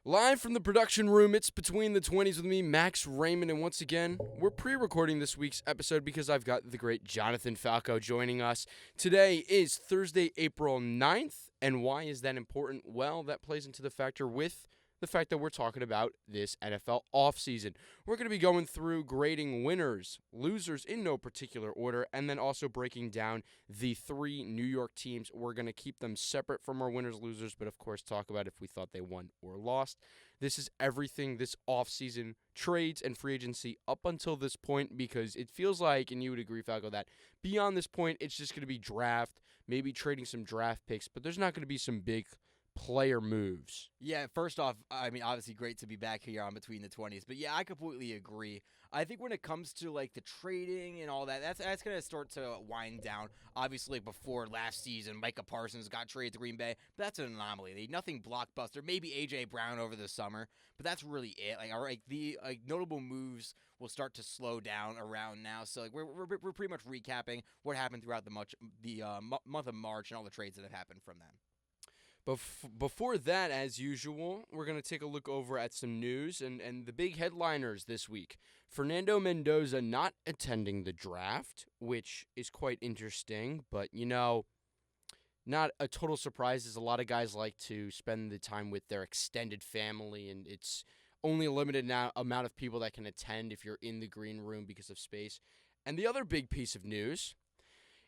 Live from the production room, it's Between the 20s with me, Max Raymond, and once again, we're pre-recording this week's episode because I've got the great Jonathan Falco joining us. Today is Thursday, April 9th, and why is that important? Well, that plays into the factor with the fact that we're talking about this NFL offseason. We're going to be going through grading winners, losers in no particular order, and then also breaking down the three New York teams. We're going to keep them separate from our winners, losers, but of course talk about if we thought they won or lost. This is everything this offseason, trades and free agency up until this point, because it feels like, and you would agree, Falco, that beyond this point, it's just going to be draft, maybe trading some draft picks, but there's not going to be some big player moves. Yeah, first off, I mean, obviously great to be back here on Between the 20s. But yeah, I completely agree. I think when it comes to like the trading and all that, that's going to start to wind down. Obviously, before last season, Micah Parsons got traded to Green Bay, but that's an anomaly. Nothing blockbuster. Maybe A.J. Brown over the summer, but that's really it. The notable moves will start to slow down around now. So like we're pretty much recapping what happened throughout the month of March and all the trades that have happened from then. Before that, as usual, we're going to take a look over at some news and the big headliners this week. Fernando Mendoza not attending the draft, which is quite interesting, but, not a total surprise, as a lot of guys like to spend the time with their extended family, and it's only a limited amount of people that can attend if you're in the green room because of space. And the other big piece of news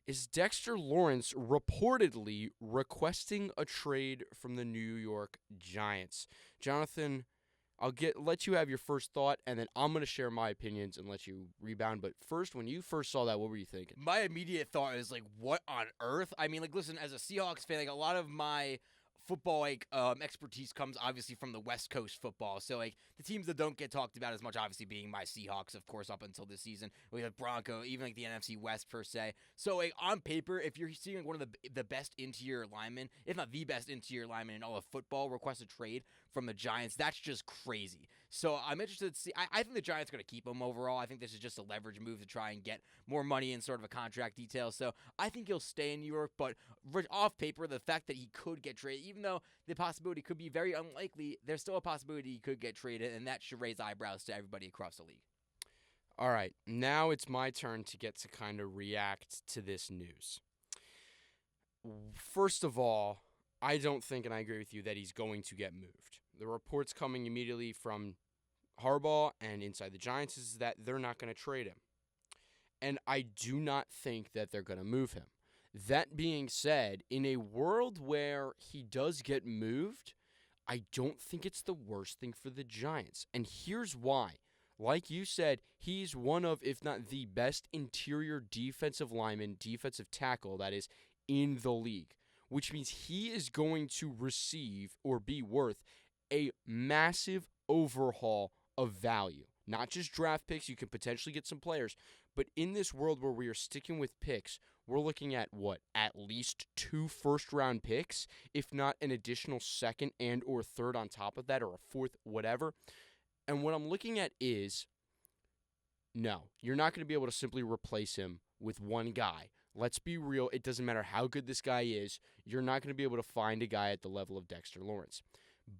is Dexter Lawrence reportedly requesting a trade from the New York Giants. Jonathan, I'll let you have your first thought, and then I'm going to share my opinions and let you rebound. But first, when you first saw that, what were you thinking? My immediate thought is, what on earth? I mean, listen, as a Seahawks fan, a lot of my football expertise comes obviously from the West Coast football. So the teams that don't get talked about as much, obviously being my Seahawks, of course, up until this season. We have Bronco, even the NFC West per se. So on paper, if you're seeing one of the best interior linemen, if not the best interior lineman in all of football, request a trade from the Giants, that's just crazy. So I'm interested to see. I think the Giants are going to keep him overall. I think this is just a leverage move to try and get more money in sort of a contract detail. So I think he'll stay in New York, but off paper, the fact that he could get traded, even though the possibility could be very unlikely, there's still a possibility he could get traded, and that should raise eyebrows to everybody across the league. All right, now it's my turn to get to kind of react to this news. First of all, I don't think, and I agree with you, that he's going to get moved. The reports coming immediately from Harbaugh and inside the Giants is that they're not going to trade him. And I do not think that they're going to move him. That being said, in a world where he does get moved, I don't think it's the worst thing for the Giants. And here's why. Like you said, he's one of, if not the best interior defensive lineman, defensive tackle, that is, in the league, which means he is going to receive or be worth a massive overhaul of value. Not just draft picks, you can potentially get some players, but in this world where we are sticking with picks, we're looking at at least 2 first-round picks, if not an additional second and or third on top of that, or a fourth, whatever. And what I'm looking at is, no, you're not going to be able to simply replace him with one guy. Let's be real, it doesn't matter how good this guy is, you're not going to be able to find a guy at the level of Dexter Lawrence.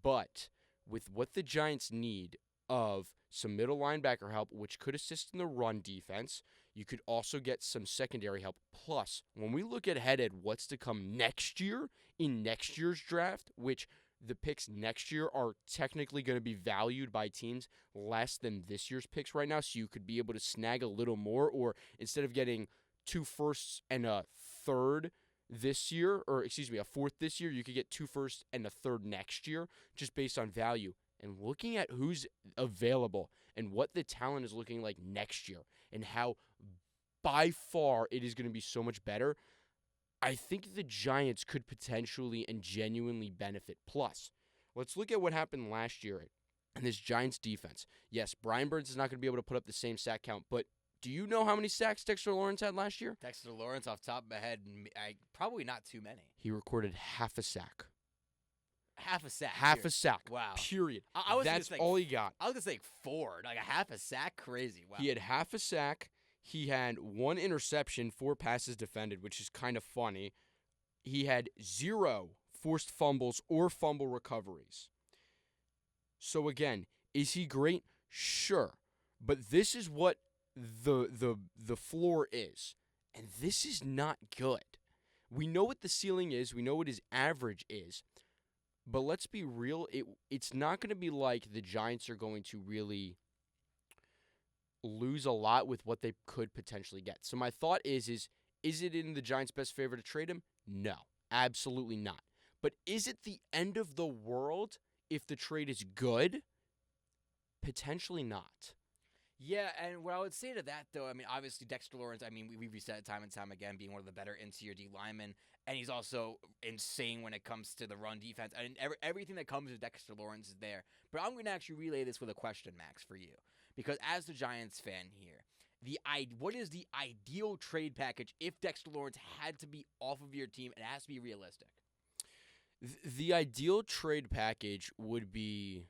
But with what the Giants need of some middle linebacker help, which could assist in the run defense, you could also get some secondary help. Plus, when we look ahead at what's to come next year in next year's draft, which the picks next year are technically going to be valued by teams less than this year's picks right now, so you could be able to snag a little more, or instead of getting 2 firsts and a third this year, a fourth this year, you could get 2 firsts and a third next year, just based on value. And looking at who's available and what the talent is looking like next year and how by far it is going to be so much better, I think the Giants could potentially and genuinely benefit. Plus, let's look at what happened last year in this Giants defense. Yes, Brian Burns is not going to be able to put up the same sack count, but do you know how many sacks Dexter Lawrence had last year? Dexter Lawrence, off the top of my head, probably not too many. He recorded half a sack. Half a sack. Half a sack. Wow. Period. That's all he got. I was going to say 4. A half a sack? Crazy. Wow. He had half a sack. He had 1 interception, 4 passes defended, which is kind of funny. He had 0 forced fumbles or fumble recoveries. So again, is he great? Sure. But this is what the floor is. And this is not good. We know what the ceiling is, we know what his average is. But let's be real, it's not going to be like the Giants are going to really lose a lot with what they could potentially get. So my thought is it in the Giants' best favor to trade him? No, absolutely not. But is it the end of the world if the trade is good? Potentially not. Yeah, and what I would say to that, though, I mean, obviously Dexter Lawrence, I mean, we've said it time and time again, being one of the better interior D linemen, and he's also insane when it comes to the run defense. And everything that comes with Dexter Lawrence is there. But I'm going to actually relay this with a question, Max, for you. Because as the Giants fan here, what is the ideal trade package if Dexter Lawrence had to be off of your team? It has to be realistic. The ideal trade package would be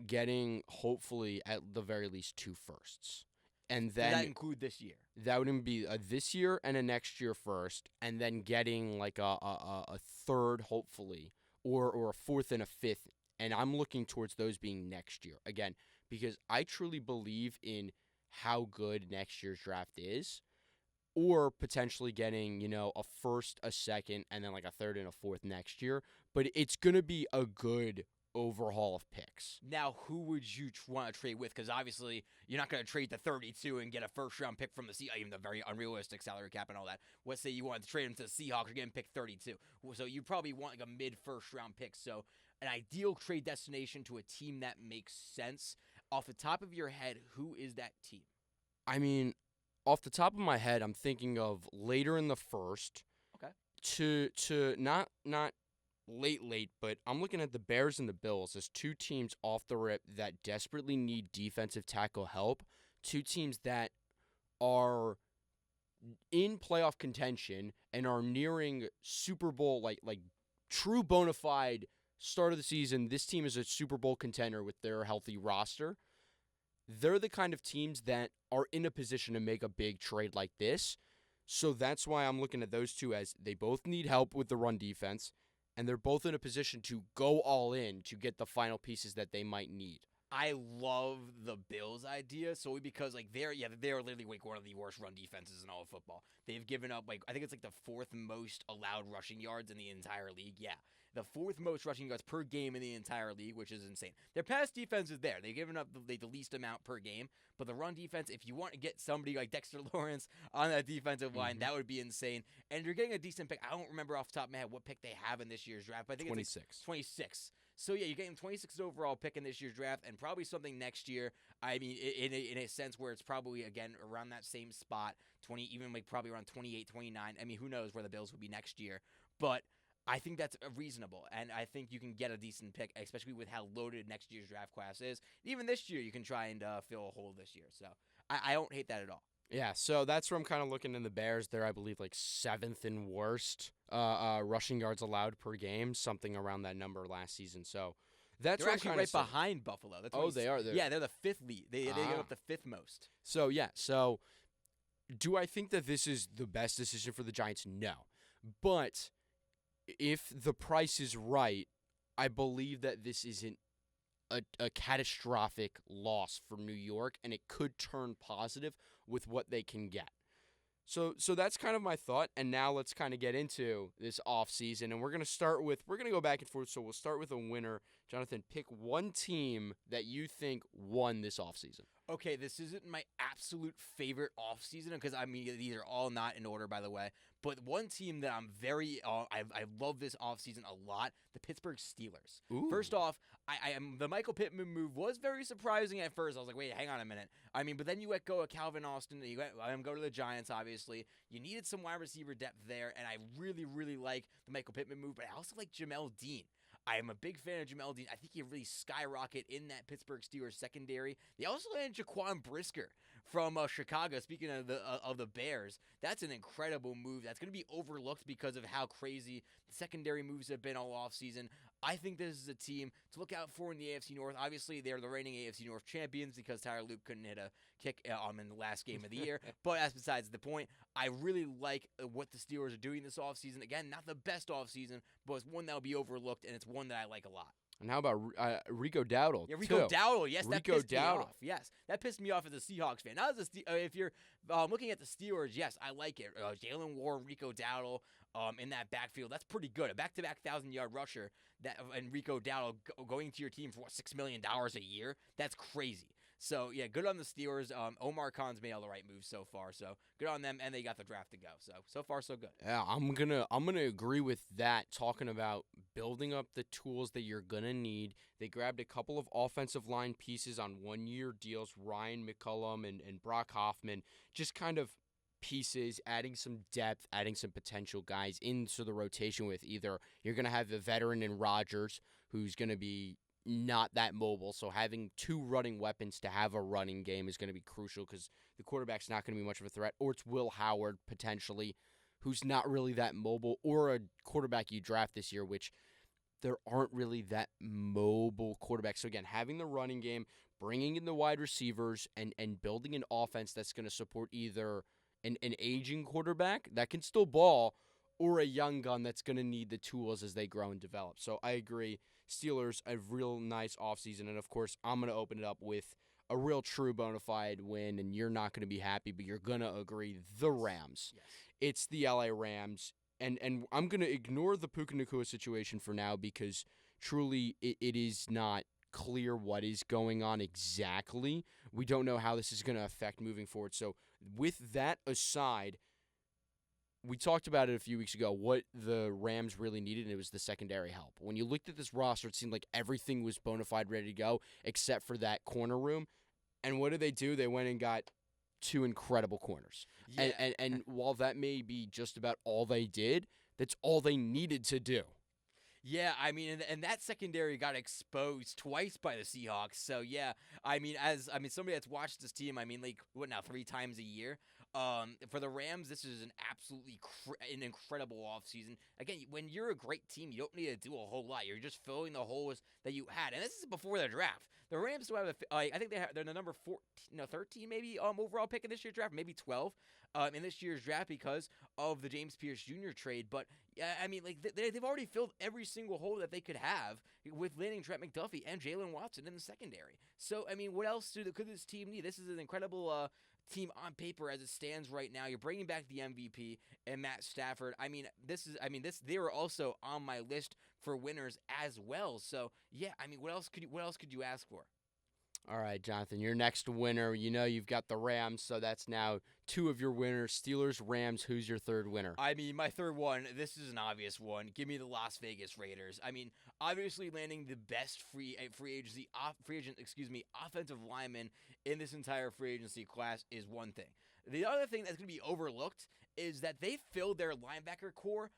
getting, hopefully, at the very least 2 firsts. And then Does that include this year? That would be a this year and a next year first, and then getting like a third, hopefully, or a fourth and a fifth. And I'm looking towards those being next year. Again, because I truly believe in how good next year's draft is, or potentially getting, a first, a second, and then like a third and a fourth next year. But it's going to be a good overhaul of picks. Now, who would you want to trade with? Because obviously, you're not going to trade the 32 and get a first-round pick from the Seahawks, even the very unrealistic salary cap and all that. Let's say you wanted to trade him to the Seahawks, you're getting pick 32. So you probably want like a mid-first-round pick. So an ideal trade destination to a team that makes sense. Off the top of your head, who is that team? I mean, off the top of my head, I'm thinking of later in the first. Okay. To not late, but I'm looking at the Bears and the Bills as 2 teams off the rip that desperately need defensive tackle help. 2 teams that are in playoff contention and are nearing Super Bowl, like true bona fide start of the season. This team is a Super Bowl contender with their healthy roster. They're the kind of teams that are in a position to make a big trade like this. So that's why I'm looking at those 2 as they both need help with the run defense, and they're both in a position to go all in to get the final pieces that they might need. I love the Bills idea solely because they're literally one of the worst run defenses in all of football. They've given up I think it's the 4th most allowed rushing yards in the entire league. Yeah. The 4th most rushing yards per game in the entire league, which is insane. Their pass defense is there. They've given up the least amount per game. But the run defense, if you want to get somebody like Dexter Lawrence on that defensive line, that would be insane. And you're getting a decent pick. I don't remember off the top of my head what pick they have in this year's draft. But I think 26. It's 26. So, yeah, you're getting 26th overall pick in this year's draft and probably something next year. I mean, in a sense where it's probably, again, around that same spot, probably around 28, 29. I mean, who knows where the Bills will be next year. But I think that's reasonable, and I think you can get a decent pick, especially with how loaded next year's draft class is. Even this year, you can try and fill a hole this year. So I don't hate that at all. Yeah, so that's where I'm kind of looking in the Bears. They're, I believe, 7th in worst rushing yards allowed per game, something around that number last season. So that's they're actually right behind Buffalo. They are. Yeah, they're the 5th lead. They give up the 5th most. So, yeah. So do I think that this is the best decision for the Giants? No. But if the price is right, I believe that this isn't a catastrophic loss for New York, and it could turn positive with what they can get. So that's kind of my thought, and now let's kind of get into this offseason, and we're going to go back and forth, so we'll start with a winner. Jonathan, pick one team that you think won this offseason. Okay, this isn't my absolute favorite offseason because, I mean, these are all not in order, by the way. But one team that I'm I love this offseason a lot, the Pittsburgh Steelers. Ooh. First off, the Michael Pittman move was very surprising at first. I was like, wait, hang on a minute. I mean, but then you let go of Calvin Austin. You let him go to the Giants, obviously. You needed some wide receiver depth there, and I really, really like the Michael Pittman move. But I also like Jamel Dean. I am a big fan of Jamel Dean. I think he really skyrocketed in that Pittsburgh Steelers secondary. They also landed Jaquan Brisker from Chicago. Speaking of the Bears, that's an incredible move. That's going to be overlooked because of how crazy the secondary moves have been all offseason. I think this is a team to look out for in the AFC North. Obviously, they're the reigning AFC North champions because Tyler Luke couldn't hit a kick in the last game of the year. But that's besides the point. I really like what the Steelers are doing this offseason. Again, not the best offseason, but it's one that will be overlooked, and it's one that I like a lot. And how about Rico Dowdle, Yeah, Rico too? Dowdle. Yes, that Rico pissed me Dowdle. off. Yes, that pissed me off as a Seahawks fan. Now, if you're looking at the Steelers, yes, I like it. Jalen Warren, Rico Dowdle, in that backfield, that's pretty good. A back-to-back 1,000-yard rusher and Rico Dowdle going to your team for what, $6 million a year. That's crazy. So yeah, good on the Steelers. Omar Khan's made all the right moves so far. So good on them, and they got the draft to go. So far so good. Yeah, I'm gonna agree with that. Talking about building up the tools that you're gonna need. They grabbed a couple of offensive line pieces on 1-year deals, Ryan McCullum and Brock Hoffman, just kind of pieces, adding some depth, adding some potential guys into the rotation with either you're gonna have a veteran in Rodgers who's gonna be not that mobile, so having two running weapons to have a running game is going to be crucial because the quarterback's not going to be much of a threat, or it's Will Howard potentially, who's not really that mobile, or a quarterback you draft this year, which there aren't really that mobile quarterbacks. So again, having the running game, bringing in the wide receivers, and building an offense that's going to support either an aging quarterback that can still ball, or a young gun that's going to need the tools as they grow and develop. So I agree. Steelers, a real nice offseason. And, of course, I'm going to open it up with a real true bona fide win, and you're not going to be happy, but you're going to agree, the Rams. Yes. It's the LA Rams. And I'm going to ignore the Puka Nacua situation for now because truly it is not clear what is going on exactly. We don't know how this is going to affect moving forward. So with that aside, we talked about it a few weeks ago, what the Rams really needed, and it was the secondary help. When you looked at this roster, it seemed like everything was bona fide ready to go except for that corner room. And what did they do? They went and got two incredible corners. Yeah. And while that may be just about all they did, that's all they needed to do. Yeah, I mean, and that secondary got exposed twice by the Seahawks. So yeah, somebody that's watched this team, like what now, 3 times a year. For the Rams, this is an absolutely an incredible offseason. Again, when you're a great team, you don't need to do a whole lot. You're just filling the holes that you had, and this is before the draft. The Rams do have I think they're the number 13 maybe overall pick in this year's draft, maybe 12 in this year's draft because of the James Pierce Jr. trade. But yeah, I mean, like they've already filled every single hole that they could have with landing Trent McDuffie and Jalen Watson in the secondary. So I mean, what else could this team need? This is an incredible team on paper as it stands right now. You're bringing back the MVP and Matt Stafford. They were also on my list for winners as well. So yeah, I mean, what else could you ask for? All right, Jonathan, your next winner, you've got the Rams, so that's now 2 of your winners, Steelers, Rams. Who's your third winner? I mean, my third one, this is an obvious one. Give me the Las Vegas Raiders. I mean, obviously landing the best free agent, offensive lineman in this entire free agency class is one thing. The other thing that's going to be overlooked is that they filled their linebacker core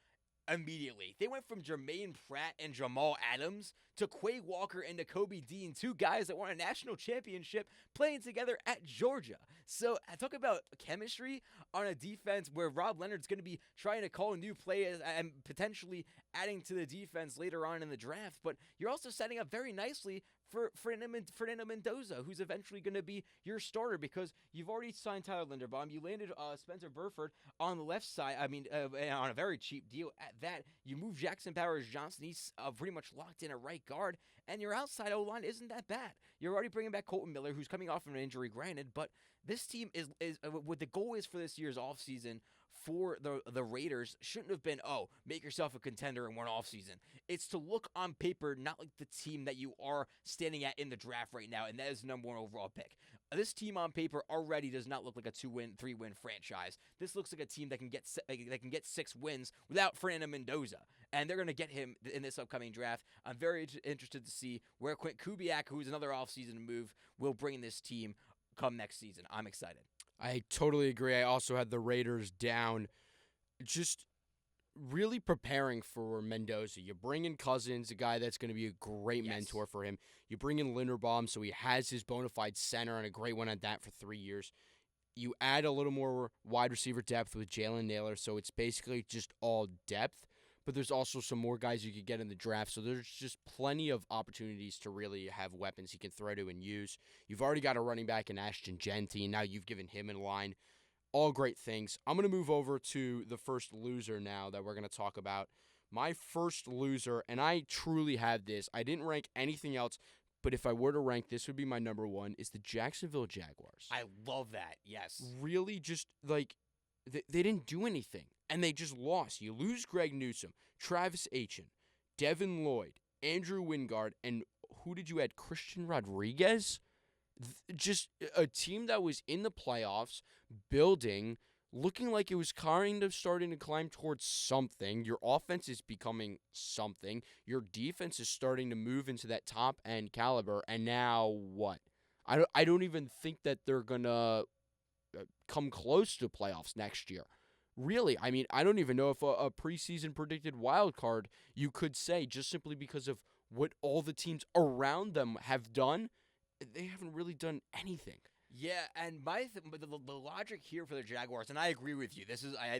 immediately. They went from Jermaine Pratt and Jamal Adams to Quay Walker and Nakobe Dean, 2 guys that won a national championship playing together at Georgia. So I talk about chemistry on a defense where Rob Leonard's going to be trying to call new plays and potentially adding to the defense later on in the draft. But you're also setting up very nicely for Fernando Mendoza, who's eventually going to be your starter because you've already signed Tyler Linderbaum. You landed Spencer Burford on the left side, on a very cheap deal at that. You move Jackson Powers-Johnson. He's pretty much locked in at right guard, and your outside O-line isn't that bad. You're already bringing back Colton Miller, who's coming off of an injury, granted, but this team is what the goal is for this year's offseason for the Raiders shouldn't have been, make yourself a contender in one offseason. It's to look on paper not like the team that you are standing at in the draft right now, and that is the number 1 overall pick. This team on paper already does not look like a 2-win, 3-win franchise. This looks like a team that can get 6 wins without Fernando Mendoza, and they're going to get him in this upcoming draft. I'm very interested to see where Quint Kubiak, who's another offseason move, will bring this team come next season. I'm excited. I totally agree. I also had the Raiders down just really preparing for Mendoza. You bring in Cousins, a guy that's going to be a great mentor for him. You bring in Linderbaum, so he has his bona fide center and a great one at that for 3 years. You add a little more wide receiver depth with Jalen Naylor, so it's basically just all depth. But there's also some more guys you could get in the draft, so there's just plenty of opportunities to really have weapons he can throw to and use. You've already got a running back in Ashton Genty, and now you've given him a line. All great things. I'm going to move over to the first loser now that we're going to talk about. My first loser, and I truly had this, I didn't rank anything else, but if I were to rank, this would be my number one, is the Jacksonville Jaguars. I love that. Yes. Really just, they didn't do anything, and they just lost. You lose Greg Newsome, Travis Etienne, Devin Lloyd, Andrew Wingard, and who did you add? Christian Rodriguez? Just a team that was in the playoffs, building, looking like it was kind of starting to climb towards something. Your offense is becoming something. Your defense is starting to move into that top end caliber. And now what? I don't even think that they're going to come close to playoffs next year. Really, I mean, I don't even know if a preseason predicted wild card you could say, just simply because of what all the teams around them have done. They haven't really done anything. Yeah, and the logic here for the Jaguars, and I agree with you.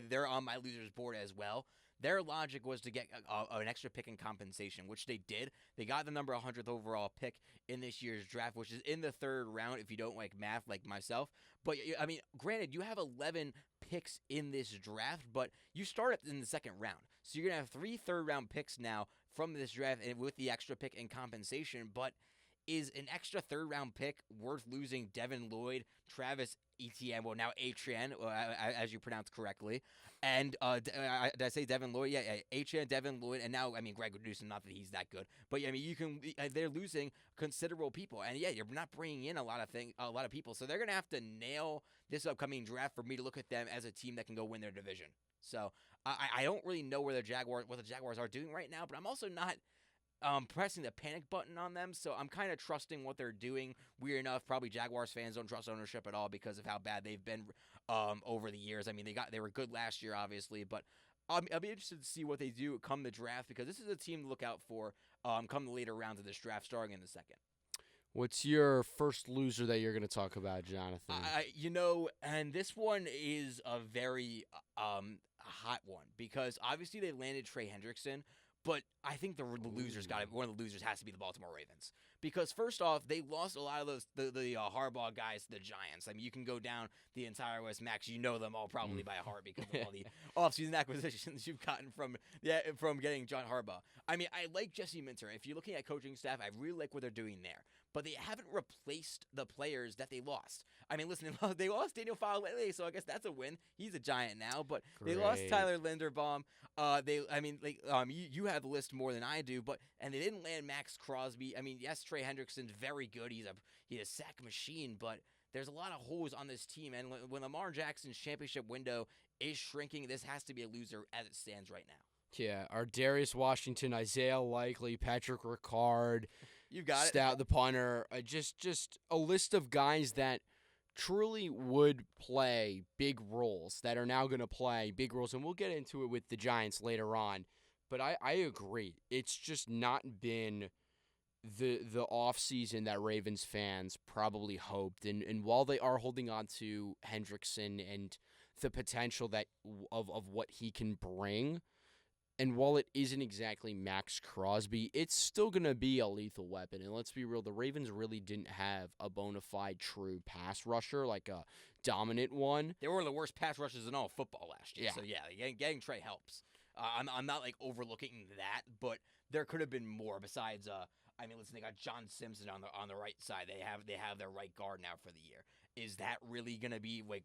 They're on my losers board as well. Their logic was to get an extra pick in compensation, which they did. They got the number 100th overall pick in this year's draft, which is in the third round if you don't like math like myself. But, I mean, granted, you have 11 picks in this draft, but you start in the second round. So you're going to have 3 third-round picks now from this draft and with the extra pick in compensation. But is an extra third-round pick worth losing Devin Lloyd, Travis Etienne, well, now Etienne, as you pronounced correctly, and did I say Devin Lloyd? Yeah, Etienne, Devin Lloyd, and now, I mean, Greg Newsome, not that he's that good, but, I mean, they're losing considerable people, and, yeah, you're not bringing in a lot of people, so they're going to have to nail this upcoming draft for me to look at them as a team that can go win their division. So, I don't really know what the Jaguars are doing right now, but I'm also not pressing the panic button on them, so I'm kind of trusting what they're doing. Weird enough, probably Jaguars fans don't trust ownership at all because of how bad they've been over the years. I mean, they were good last year, obviously, but I'll be interested to see what they do come the draft because this is a team to look out for come the later rounds of this draft, starting in the second. What's your first loser that you're going to talk about, Jonathan? And this one is a very hot one because obviously they landed Trey Hendrickson. But I think one of the losers has to be the Baltimore Ravens. Because first off, they lost a lot of the Harbaugh guys to the Giants. I mean, you can go down the entire West, Max. You know them all probably by heart because of all the offseason acquisitions you've gotten from getting John Harbaugh. I mean, I like Jesse Minter. If you're looking at coaching staff, I really like what they're doing there. But they haven't replaced the players that they lost. I mean, listen, they lost Daniel Faalele, so I guess that's a win. He's a Giant now, but They lost Tyler Linderbaum. You have the list more than I do, and they didn't land Max Crosby. I mean, yes, Trey Hendrickson's very good. He's a sack machine, but there's a lot of holes on this team. And when Lamar Jackson's championship window is shrinking, this has to be a loser as it stands right now. Yeah, our Darius Washington, Isaiah Likely, Patrick Ricard, you got Stout the punter, just a list of guys that truly would play big roles, that are now going to play big roles, and we'll get into it with the Giants later on. But I agree. It's just not been the offseason that Ravens fans probably hoped. And while they are holding on to Hendrickson and the potential of what he can bring, and while it isn't exactly Max Crosby, it's still going to be a lethal weapon. And let's be real, the Ravens really didn't have a bona fide true pass rusher, like a dominant one. They were one of the worst pass rushers in all of football last year. Yeah. So, yeah, getting Trey helps. I'm not, overlooking that, but there could have been more besides, listen, they got John Simpson on the right side. They have their right guard now for the year. Is that really going to be, what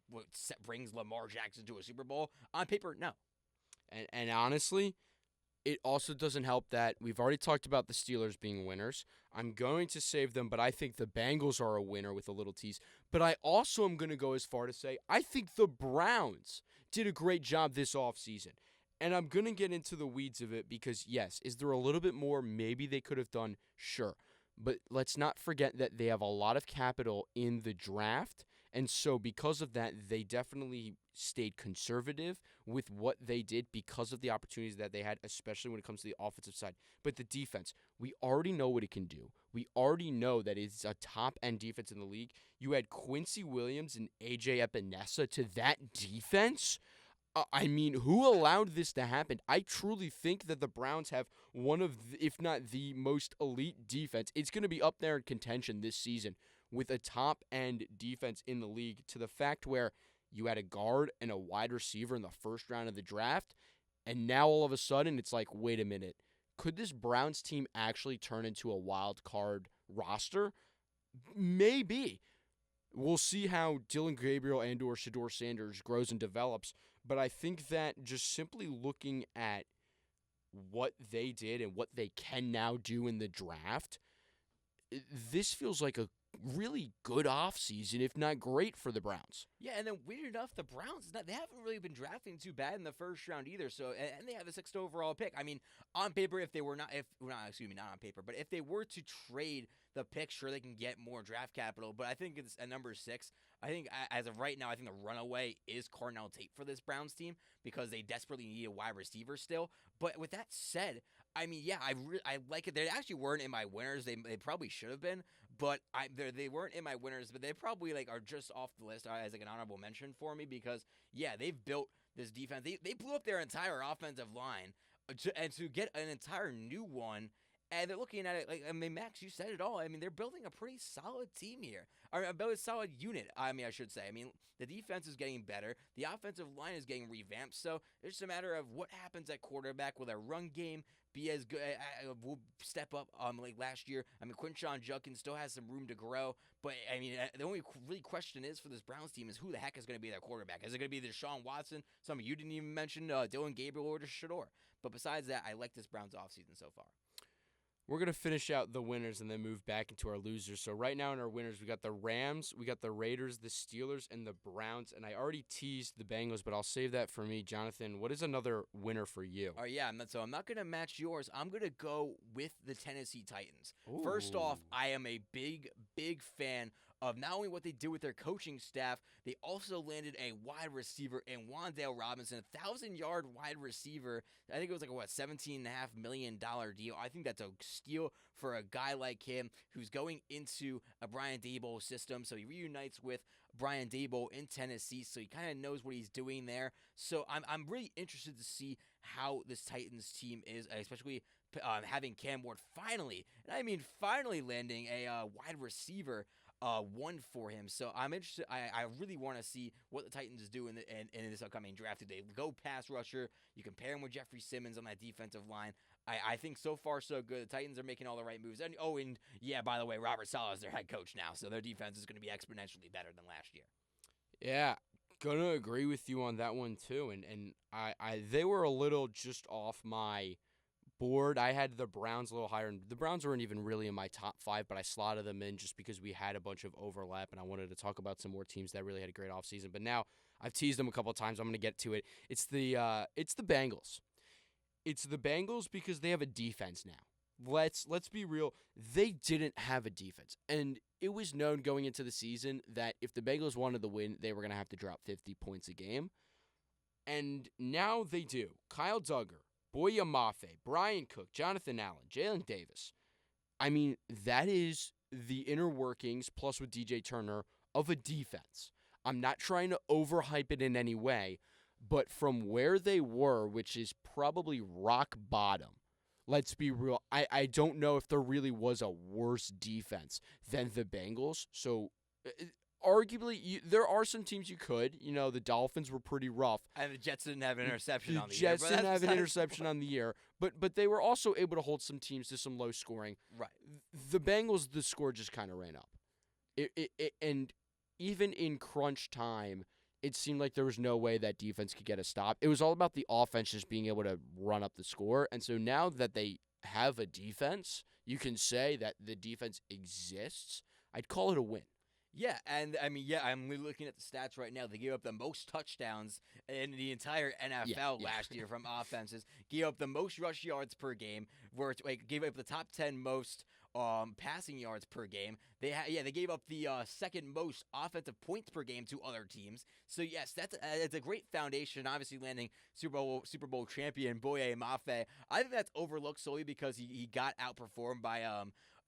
brings Lamar Jackson to a Super Bowl? On paper, no. And honestly, it also doesn't help that we've already talked about the Steelers being winners. I'm going to save them, but I think the Bengals are a winner with a little tease. But I also am going to go as far to say I think the Browns did a great job this offseason. And I'm going to get into the weeds of it because, yes, is there a little bit more maybe they could have done? Sure. But let's not forget that they have a lot of capital in the draft. And so because of that, they definitely stayed conservative with what they did because of the opportunities that they had, especially when it comes to the offensive side. But the defense, we already know what it can do. We already know that it's a top-end defense in the league. You had Quincy Williams and A.J. Epinesa to that defense? Who allowed this to happen? I truly think that the Browns have one of, if not the most elite defense. It's going to be up there in contention this season with a top-end defense in the league, to the fact where you had a guard and a wide receiver in the first round of the draft. And now all of a sudden it's like, wait a minute. Could this Browns team actually turn into a wild card roster? Maybe. We'll see how Dylan Gabriel and or Shedeur Sanders grows and develops. But I think that just simply looking at what they did and what they can now do in the draft, this feels like a really good offseason, if not great, for the Browns. Yeah, and then weird enough, the Browns, they haven't really been drafting too bad in the first round either. So, and they have the 6th overall pick. I mean, on paper, if they were not on paper, but if they were to trade the pick, sure, they can get more draft capital. But I think it's at number 6. I think as of right now, I think the runaway is Cornell Tate for this Browns team because they desperately need a wide receiver still. But with that said, I mean, yeah, I like it. They actually weren't in my winners. They probably should have been, but they weren't in my winners. But they probably are just off the list as like an honorable mention for me because yeah, they've built this defense. They blew up their entire offensive line, and to get an entire new one. And they're looking at it like, I mean, Max, you said it all. I mean, they're building a pretty solid team here. Or a solid unit, I should say. I mean, the defense is getting better. The offensive line is getting revamped. So it's just a matter of what happens at quarterback. Will their run game be as good? Will step up like last year. I mean, Quinshon Judkins still has some room to grow. But, I mean, the only really question is for this Browns team is who the heck is going to be their quarterback? Is it going to be Deshaun Watson? Some of you didn't even mention Dylan Gabriel or Shedeur. But besides that, I like this Browns offseason so far. We're going to finish out the winners and then move back into our losers. So right now in our winners, we got the Rams, we got the Raiders, the Steelers, and the Browns. And I already teased the Bengals, but I'll save that for me. Jonathan, what is another winner for you? Oh, yeah, so I'm not going to match yours. I'm going to go with the Tennessee Titans. Ooh. First off, I am a big fan of not only what they did with their coaching staff, they also landed a wide receiver in Wan'Dale Robinson, 1,000-yard wide receiver. I think it was like a, $17.5 million deal. I think that's a steal for a guy like him who's going into a Brian Daboll system. So he reunites with Brian Daboll in Tennessee, so he kind of knows what he's doing there. So I'm really interested to see how this Titans team is, especially having Cam Ward finally, and I mean finally landing a wide receiver one for him. So I'm interested. I really want to see what the Titans do in this upcoming draft. Do they go pass rusher? You can pair him with Jeffrey Simmons on that defensive line. I think so far so good. The Titans are making all the right moves. And yeah, by the way, Robert Saleh is their head coach now, so their defense is going to be exponentially better than last year. Yeah, gonna agree with you on that one too. And they were a little just off my board. I had the Browns a little higher, and the Browns weren't even really in my top 5, but I slotted them in just because we had a bunch of overlap, and I wanted to talk about some more teams that really had a great offseason. But now I've teased them a couple of times. I'm going to get to it. It's the Bengals. It's the Bengals because they have a defense now. Let's be real. They didn't have a defense, and it was known going into the season that if the Bengals wanted to win, they were going to have to drop 50 points a game, and now they do. Kyle Duggar, Boya Mafe, Brian Cook, Jonathan Allen, Jalen Davis. I mean, that is the inner workings, plus with DJ Turner, of a defense. I'm not trying to overhype it in any way, but from where they were, which is probably rock bottom, let's be real, I don't know if there really was a worse defense than the Bengals. So arguably, there are some teams you could. You know, the Dolphins were pretty rough. And the Jets didn't have an interception on the year. Jets didn't have an interception on the year. But they were also able to hold some teams to some low scoring. Right. The Bengals, the score just kind of ran up. And even in crunch time, it seemed like there was no way that defense could get a stop. It was all about the offense just being able to run up the score. And so now that they have a defense, you can say that the defense exists. I'd call it a win. Yeah, and I mean, I'm looking at the stats right now. They gave up the most touchdowns in the entire NFL last year from offenses. Gave up the most rush yards per game. Gave up the top 10 most passing yards per game. They gave up the second most offensive points per game to other teams. So yes, it's a great foundation. Obviously, landing Super Bowl champion Boye Mafe. I think that's overlooked solely because he got outperformed by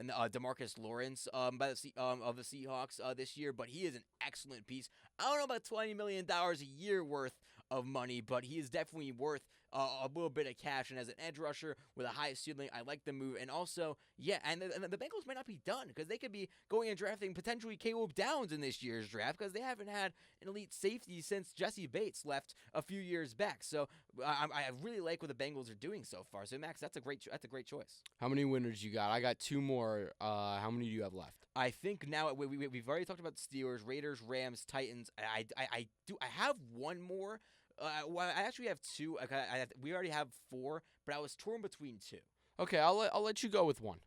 DeMarcus Lawrence of the Seahawks this year, but he is an excellent piece. I don't know about $20 million a year worth of money, but he is definitely worth a little bit of cash. And as an edge rusher with a high ceiling, I like the move. And also, yeah, and the Bengals might not be done because they could be going and drafting potentially Caleb Downs in this year's draft because they haven't had an elite safety since Jesse Bates left a few years back. So I really like what the Bengals are doing so far. So Max, that's a great choice. How many winners you got? I got two more. How many do you have left? I think now we've already talked about the Steelers, Raiders, Rams, Titans. I have one more. Well, I actually have two. We already have four, but I was torn between two. Okay, I'll let you go with one.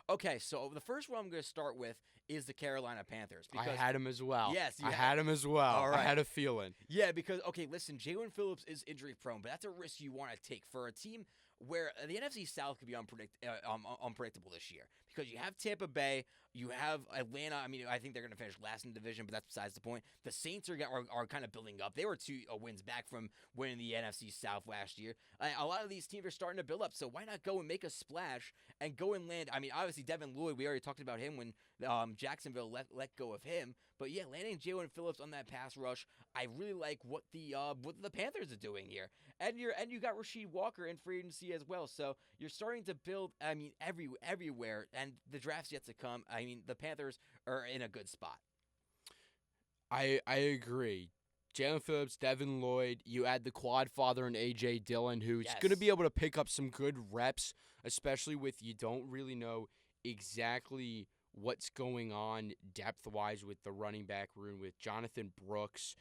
Okay, so the first one I'm going to start with is the Carolina Panthers. I had him as well. Yes, I had him as well. All right. I had a feeling. Yeah, because, okay, listen, Jalen Phillips is injury prone, but that's a risk you want to take for a team where the NFC South could be unpredictable this year because you have Tampa Bay, you have Atlanta. I mean, I think they're going to finish last in the division, but that's besides the point. The Saints are kind of building up. They were 2 wins back from winning the NFC South last year. A lot of these teams are starting to build up, so why not go and make a splash and go and land? I mean, obviously, Devin Lloyd, we already talked about him when Jacksonville let go of him. But yeah, landing Jalen Phillips on that pass rush, I really like what the Panthers are doing here. And you got Rasheed Walker in free agency as well. So you're starting to build, I mean, everywhere. And the draft's yet to come. I mean, the Panthers are in a good spot. I agree. Jalen Phillips, Devin Lloyd, you add the quad father and A.J. Dillon, who's going to be able to pick up some good reps, especially with you don't really know exactly what's going on depth-wise with the running back room with Jonathan Brooks.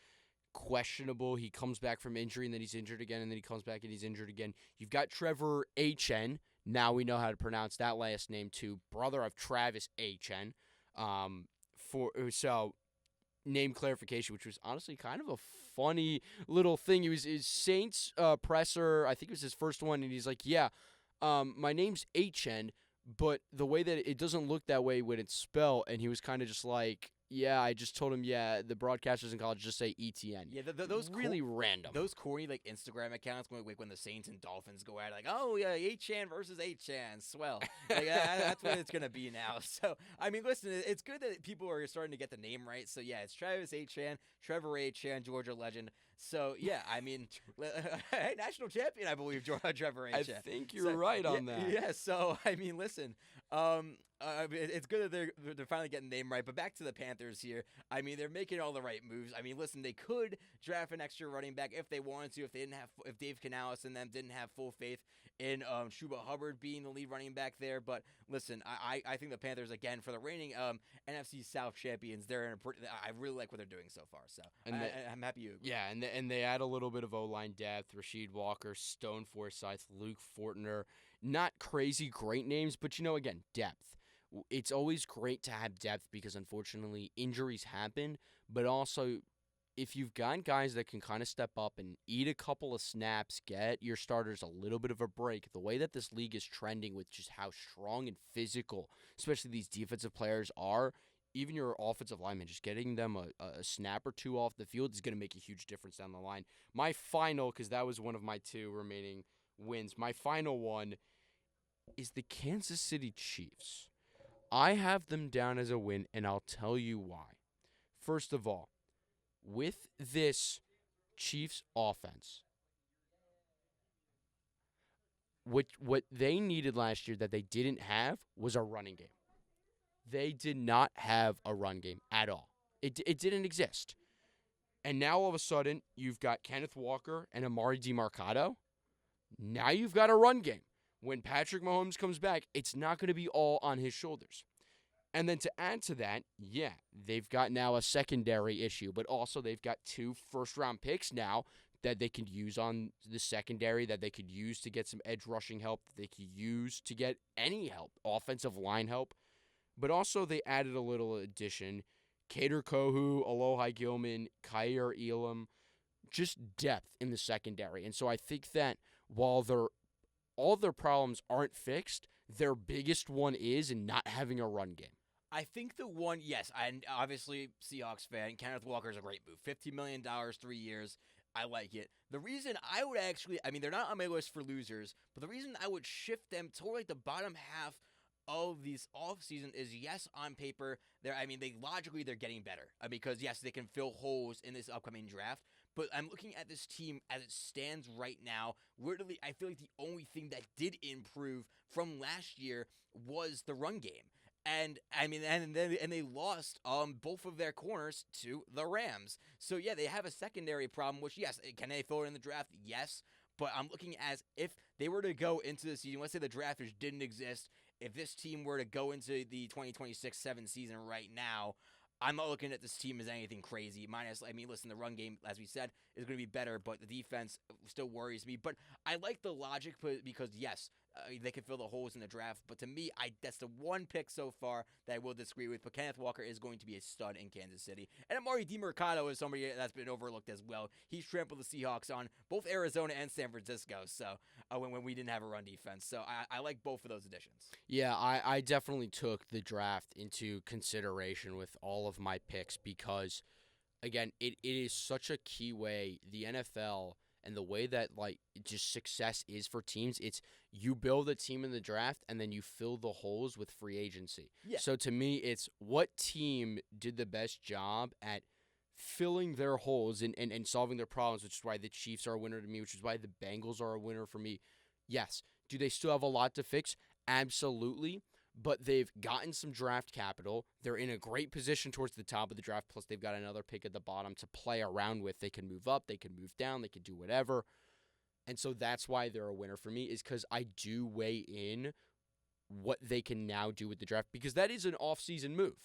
Questionable. He comes back from injury, and then he's injured again, and then he comes back and he's injured again. You've got Trevor Etienne. Now we know how to pronounce that last name, too. Brother of Travis Etienne. So, name clarification, which was honestly kind of a funny little thing. He was his Saints presser. I think it was his first one, and he's like, yeah, my name's Etienne, but the way that it doesn't look that way when it's spelled, and he was kind of just like, yeah, I just told him, yeah, the broadcasters in college just say ETN. Yeah, those really random. Those corny like Instagram accounts when the Saints and Dolphins go at it, like, oh yeah, 8chan versus 8chan, swell. Like that's what it's gonna be now. So I mean, listen, it's good that people are starting to get the name right. So yeah, it's Travis 8chan, Trevor 8chan, Georgia legend. So yeah, I mean, hey, national champion, I believe, Trevor 8chan. I think you're right on that. Yeah. So I mean, listen. It's good that they're finally getting the name right. But back to the Panthers here. I mean, they're making all the right moves. I mean, listen, they could draft an extra running back if they wanted to. If Dave Canales and them didn't have full faith in Chuba Hubbard being the lead running back there. But listen, I think the Panthers, again, for the reigning NFC South champions, I really like what they're doing so far. So I'm happy you agree. Yeah, and they add a little bit of O-line depth. Rasheed Walker, Stone Forsythe, Luke Fortner. Not crazy great names, but again, depth. It's always great to have depth because, unfortunately, injuries happen. But also, if you've got guys that can kind of step up and eat a couple of snaps, get your starters a little bit of a break, the way that this league is trending with just how strong and physical, especially these defensive players are, even your offensive linemen, just getting them a snap or two off the field is going to make a huge difference down the line. My final, because that was one of my two remaining wins, my final one is the Kansas City Chiefs. I have them down as a win, and I'll tell you why. First of all, with this Chiefs offense, what they needed last year that they didn't have was a running game. They did not have a run game at all. It didn't exist. And now all of a sudden, you've got Kenneth Walker and Amari DeMarcado. Now you've got a run game. When Patrick Mahomes comes back, it's not going to be all on his shoulders. And then to add to that, yeah, they've got now a secondary issue, but also they've got 2 first-round picks now that they could use on the secondary, that they could use to get some edge rushing help, that they could use to get any help, offensive line help. But also they added a little addition, Kader Kohu, Alohi Gilman, Kyer Elam, just depth in the secondary. And so I think that while all their problems aren't fixed, their biggest one is in not having a run game. I think the one, yes, and obviously Seahawks fan, Kenneth Walker is a great move. $15 million, 3 years. I like it. The reason I would actually, I mean, they're not on my list for losers, but the reason I would shift them toward like the bottom half of this offseason is, yes, on paper, they're getting better. Because, yes, they can fill holes in this upcoming draft. but I'm looking at this team as it stands right now. Literally, I feel like the only thing that did improve from last year was the run game. And I mean, and they lost both of their corners to the Rams. So yeah, they have a secondary problem. Which yes, can they fill it in the draft? Yes, but I'm looking as if they were to go into the season. Let's say the draft just didn't exist. If this team were to go into the 2026-7 season right now, I'm not looking at this team as anything crazy. Minus, I mean, listen, the run game, as we said, is going to be better, but the defense still worries me. But I like the logic because, yes, they can fill the holes in the draft. But to me, that's the one pick so far that I will disagree with. But Kenneth Walker is going to be a stud in Kansas City. And Amari DiMercado is somebody that's been overlooked as well. He's trampled the Seahawks on both Arizona and San Francisco. So when we didn't have a run defense. So I like both of those additions. Yeah, I definitely took the draft into consideration with all of my picks because, again, it is such a key way the NFL and the way that just success is for teams. It's you build a team in the draft and then you fill the holes with free agency. Yeah. So to me, it's what team did the best job at filling their holes and solving their problems, which is why the Chiefs are a winner to me, which is why the Bengals are a winner for me. Yes. Do they still have a lot to fix? Absolutely. But they've gotten some draft capital. They're in a great position towards the top of the draft. Plus, they've got another pick at the bottom to play around with. They can move up. They can move down. They can do whatever. And so that's why they're a winner for me, is because I do weigh in what they can now do with the draft, because that is an offseason move.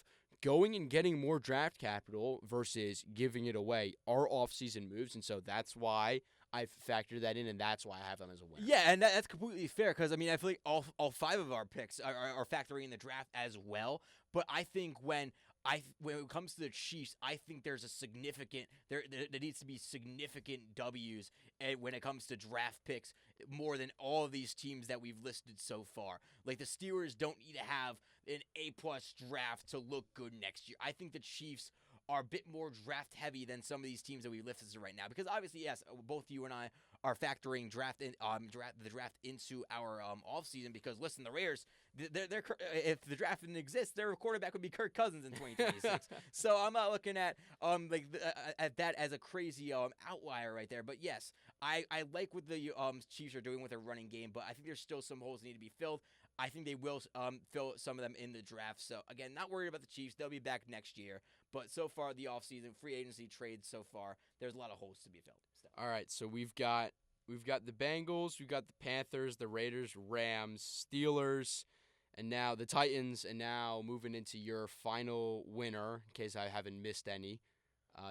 Going and getting more draft capital versus giving it away are offseason moves. And so that's why I've factored that in, and that's why I have them as a winner. Yeah, and that's completely fair because, I mean, I feel like all five of our picks are factoring in the draft as well. But I think when it comes to the Chiefs, I think there's a significant there needs to be significant W's when it comes to draft picks more than all of these teams that we've listed so far. Like the Steelers don't need to have an A-plus draft to look good next year. I think the Chiefs are a bit more draft heavy than some of these teams that we listed right now. Because obviously, yes, both you and I are factoring the draft into our offseason. Because listen, the Raiders, they're if the draft didn't exist, their quarterback would be Kirk Cousins in 2026. So I'm not looking at at that as a crazy outlier right there. But yes, I like what the Chiefs are doing with their running game, but I think there's still some holes that need to be filled. I think they will fill some of them in the draft. So, again, not worried about the Chiefs. They'll be back next year. But so far, the offseason, free agency trades so far, there's a lot of holes to be filled. So. All right, so we've got the Bengals, we've got the Panthers, the Raiders, Rams, Steelers, and now the Titans, and now moving into your final winner, in case I haven't missed any.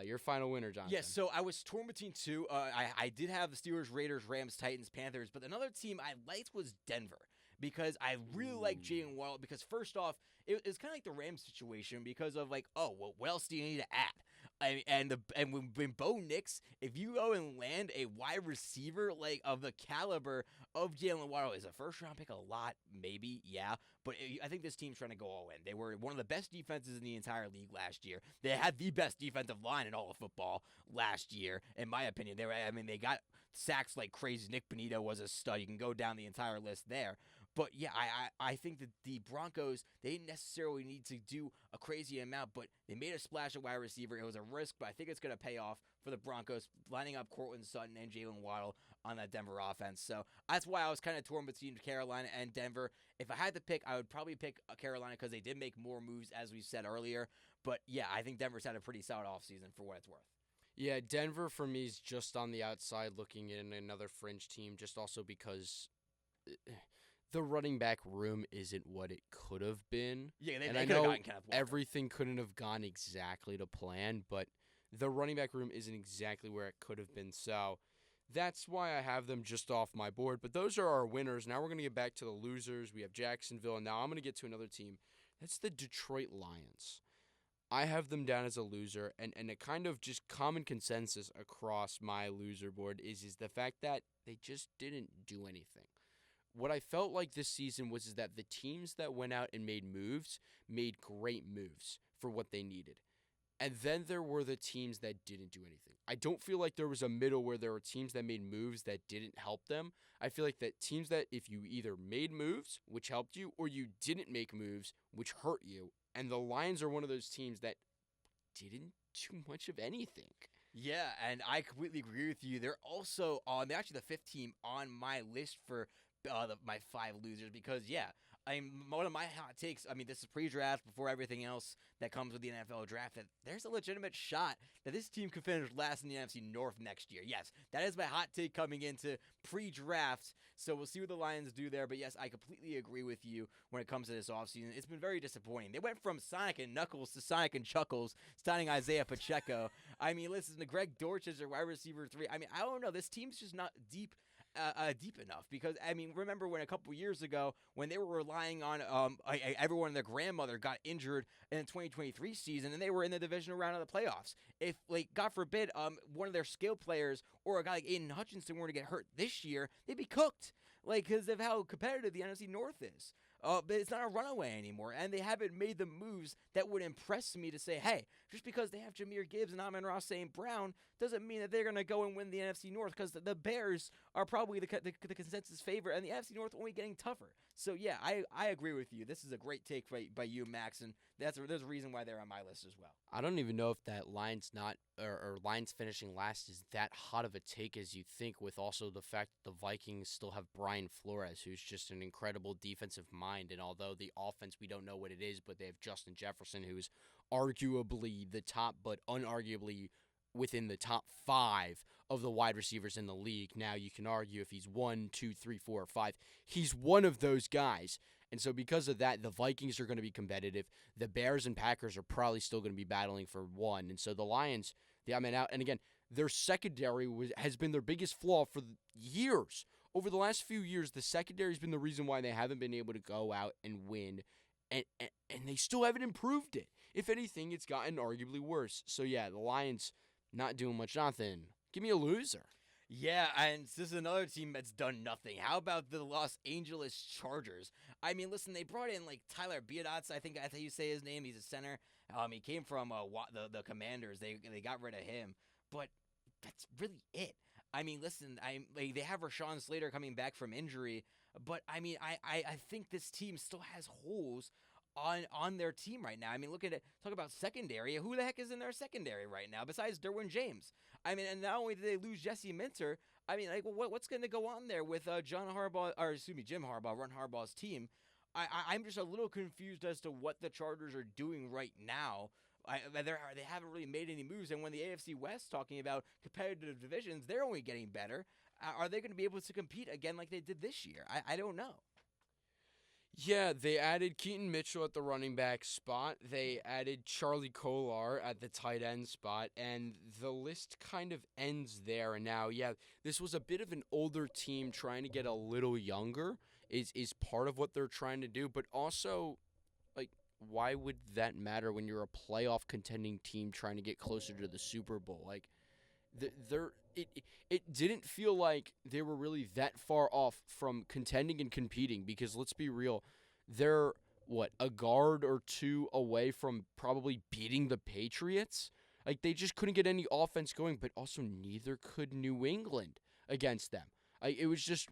Your final winner, Jonathan. Yes, so I was torn between two. I did have the Steelers, Raiders, Rams, Titans, Panthers, but another team I liked was Denver. Because I really like Jalen Waddle. Because first off, it's kind of like the Rams situation because of what else do you need to add? And when Bo Nix, if you go and land a wide receiver of the caliber of Jalen Waddle, is a first round pick a lot? Maybe, yeah. But I think this team's trying to go all in. They were one of the best defenses in the entire league last year. They had the best defensive line in all of football last year, in my opinion. They got sacks like crazy. Nick Bonito was a stud. You can go down the entire list there. But, yeah, I think that the Broncos, they didn't necessarily need to do a crazy amount, but they made a splash at wide receiver. It was a risk, but I think it's going to pay off for the Broncos, lining up Courtland Sutton and Jalen Waddle on that Denver offense. So that's why I was kind of torn between Carolina and Denver. If I had to pick, I would probably pick Carolina because they did make more moves, as we said earlier. But, yeah, I think Denver's had a pretty solid offseason for what it's worth. Yeah, Denver for me is just on the outside looking in another fringe team, just also because the running back room isn't what it could have been. Yeah, they could have gotten Kenneth Walker. Everything couldn't have gone exactly to plan, but the running back room isn't exactly where it could have been. So that's why I have them just off my board. But those are our winners. Now we're going to get back to the losers. We have Jacksonville, and now I'm going to get to another team. That's the Detroit Lions. I have them down as a loser, and a kind of just common consensus across my loser board is the fact that they just didn't do anything. What I felt like this season was that the teams that went out and made moves made great moves for what they needed. And then there were the teams that didn't do anything. I don't feel like there was a middle where there were teams that made moves that didn't help them. I feel like that teams that if you either made moves, which helped you, or you didn't make moves, which hurt you. And the Lions are one of those teams that didn't do much of anything. Yeah, and I completely agree with you. They're also they're actually the fifth team on my list for my five losers because yeah, one of my hot takes. I mean, this is pre-draft before everything else that comes with the NFL draft. That there's a legitimate shot that this team could finish last in the NFC North next year. Yes, that is my hot take coming into pre-draft. So we'll see what the Lions do there. But yes, I completely agree with you when it comes to this offseason. It's been very disappointing. They went from Sonic and Knuckles to Sonic and Chuckles, signing Isaiah Pacheco. I mean, listen, the Greg Dortch is their wide receiver 3. I mean, I don't know. This team's just not deep enough because I mean, remember when a couple years ago when they were relying on everyone and their grandmother got injured in the 2023 season and they were in the divisional round of the playoffs. If like God forbid one of their skill players or a guy like Aiden Hutchinson were to get hurt this year, they'd be cooked. Like because of how competitive the NFC North is. But it's not a runaway anymore, and they haven't made the moves that would impress me to say, hey, just because they have Jahmyr Gibbs and Amon-Ra St. Brown doesn't mean that they're going to go and win the NFC North because the Bears are probably the consensus favorite, and the NFC North only getting tougher. So, yeah, I agree with you. This is a great take by you, Max, and there's a reason why they're on my list as well. I don't even know if that Lions Lions finishing last is that hot of a take as you think, with also the fact that the Vikings still have Brian Flores, who's just an incredible defensive mind. And although the offense, we don't know what it is, but they have Justin Jefferson, who's arguably the top, but unarguably within the top 5 of the wide receivers in the league. Now, you can argue if he's 1, 2, 3, 4, or 5. He's one of those guys. And so because of that, the Vikings are going to be competitive. The Bears and Packers are probably still going to be battling for 1. And so the Lions, the odd man out. And again, their secondary has been their biggest flaw for years. Over the last few years, the secondary has been the reason why they haven't been able to go out and win. And they still haven't improved it. If anything, it's gotten arguably worse. So yeah, the Lions not doing much. Jonathan, give me a loser. Yeah, and this is another team that's done nothing. How about the Los Angeles Chargers? I mean, listen, they brought in like Tyler Biadasz. I think that's how you say his name. He's a center. He came from the Commanders. They got rid of him, but that's really it. I mean, listen, they have Rashawn Slater coming back from injury, but I mean, I think this team still has holes on their team right now. I mean, look at it. Talk about secondary. Who the heck is in their secondary right now besides Derwin James? I mean, and not only did they lose Jesse Minter, I mean, like, what's going to go on there with Jim Harbaugh, Ron Harbaugh's team? I'm just a little confused as to what the Chargers are doing right now. They haven't really made any moves, and when the AFC West talking about competitive divisions, they're only getting better. Are they going to be able to compete again like they did this year? I don't know. Yeah, they added Keaton Mitchell at the running back spot. They added Charlie Kolar at the tight end spot, and the list kind of ends there. And now, yeah, this was a bit of an older team trying to get a little younger is part of what they're trying to do, but also, like, why would that matter when you're a playoff contending team trying to get closer to the Super Bowl? Like, it didn't feel like they were really that far off from contending and competing, because let's be real, they're a guard or two away from probably beating the Patriots. Like, they just couldn't get any offense going, but also neither could New England against them. It was just,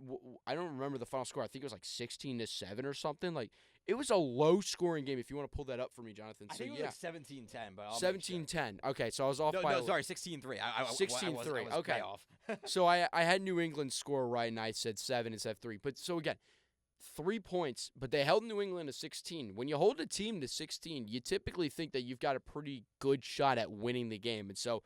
I don't remember the final score. I think it was like 16-7 or something. Like, it was a low-scoring game. If you want to pull that up for me, Jonathan. I think it was like 17-10, but I'll 17-10. Okay, so I was off by... No, sorry, 16-3. 16-3. Okay. Way off. So I had New England score right, and I said 7 instead of 3. But so again, 3 points, but they held New England to 16. When you hold a team to 16, you typically think that you've got a pretty good shot at winning the game. And so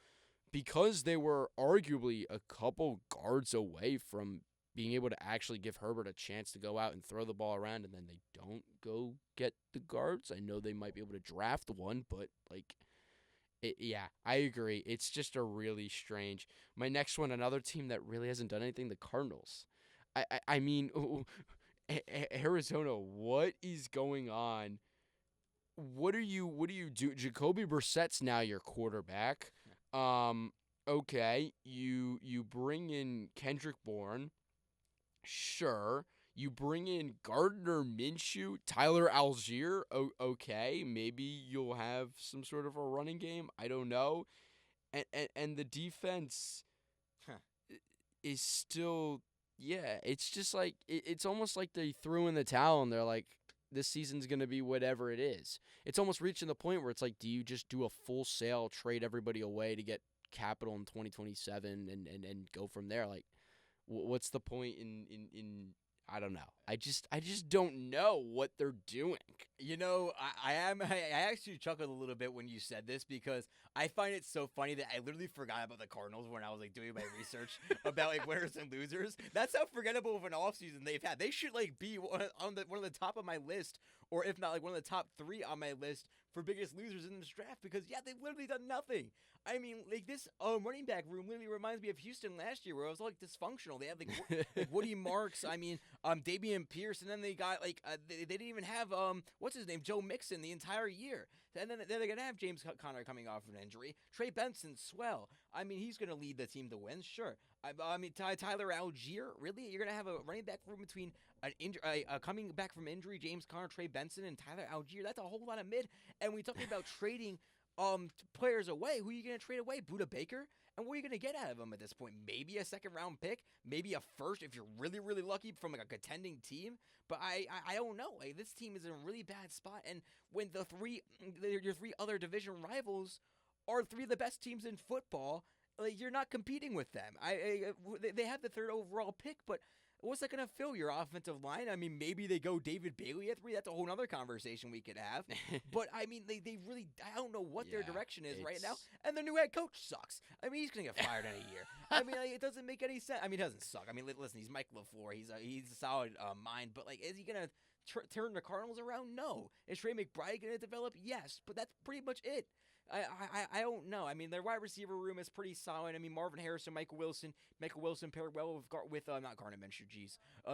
because they were arguably a couple guards away from being able to actually give Herbert a chance to go out and throw the ball around, and then they don't go get the guards, I know they might be able to draft one, but like... yeah, I agree. It's just a really strange. My next one, another team that really hasn't done anything, the Cardinals. I mean, Arizona, what is going on? What do you do? Jacoby Brissett's now your quarterback. Okay, you bring in Kendrick Bourne. Sure. You bring in Gardner Minshew, Tyler Algier. Okay, maybe you'll have some sort of a running game. I don't know. And the defense is still, yeah, it's just like, it's almost like they threw in the towel and they're like, this season's going to be whatever it is. It's almost reaching the point where it's like, do you just do a full sale, trade everybody away to get capital in 2027 and go from there. Like, what's the point in I don't know. I just don't know what they're doing. You know, I actually chuckled a little bit when you said this because I find it so funny that I literally forgot about the Cardinals when I was like doing my research about like winners and losers. That's how forgettable of an offseason they've had. They should like be one of the top of my list, or if not like one of the top 3 on my list for biggest losers in this draft, because yeah, they've literally done nothing. I mean, like this running back room literally reminds me of Houston last year, where it was like dysfunctional. They had like Woody Marks, I mean, Dameon Pierce, and then they got like they didn't even have what's his name, Joe Mixon, the entire year. And then they're gonna have James Conner coming off of an injury. Trey Benson, swell. I mean, he's gonna lead the team to wins, sure. I mean, Tyler Algier, really? You're gonna have a running back room between coming back from injury, James Conner, Trey Benson, and Tyler Algier? That's a whole lot of mid. And we talking about trading players away. Who are you going to trade away? Budda Baker? And what are you going to get out of him at this point? Maybe a second-round pick? Maybe a first if you're really, really lucky from like a contending team? But I don't know. Like, this team is in a really bad spot. And when your 3 other division rivals are 3 of the best teams in football, like, you're not competing with them. They have the 3rd overall pick, but what's that going to fill your offensive line? I mean, maybe they go David Bailey at 3. That's a whole other conversation we could have. But, I mean, they really – I don't know what their direction is right now. And their new head coach sucks. I mean, he's going to get fired in a year. I mean, like, it doesn't make any sense. I mean, it doesn't suck. I mean, listen, he's Mike LaFleur. He's a solid mind. But, like, is he going to turn the Cardinals around? No. Is Trey McBride going to develop? Yes. But that's pretty much it. I don't know. I mean, their wide receiver room is pretty solid. I mean, Marvin Harrison, Michael Wilson paired well with not Gardner Minshew,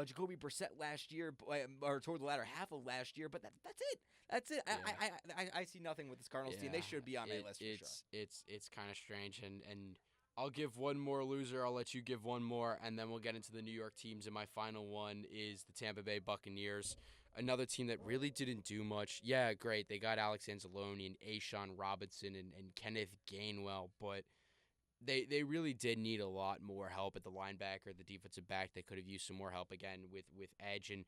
Jacoby Brissett last year, or toward the latter half of last year. But that's it. That's it. Yeah. I see nothing with this Cardinals team. They should be on my list for sure. It's kind of strange, and I'll give one more loser. I'll let you give one more, and then we'll get into the New York teams. And my final one is the Tampa Bay Buccaneers. Another team that really didn't do much. Yeah, great. They got Alex Anzalone and A'Shaun Robinson and Kenneth Gainwell, but they really did need a lot more help at the linebacker, the defensive back. They could have used some more help again with edge. And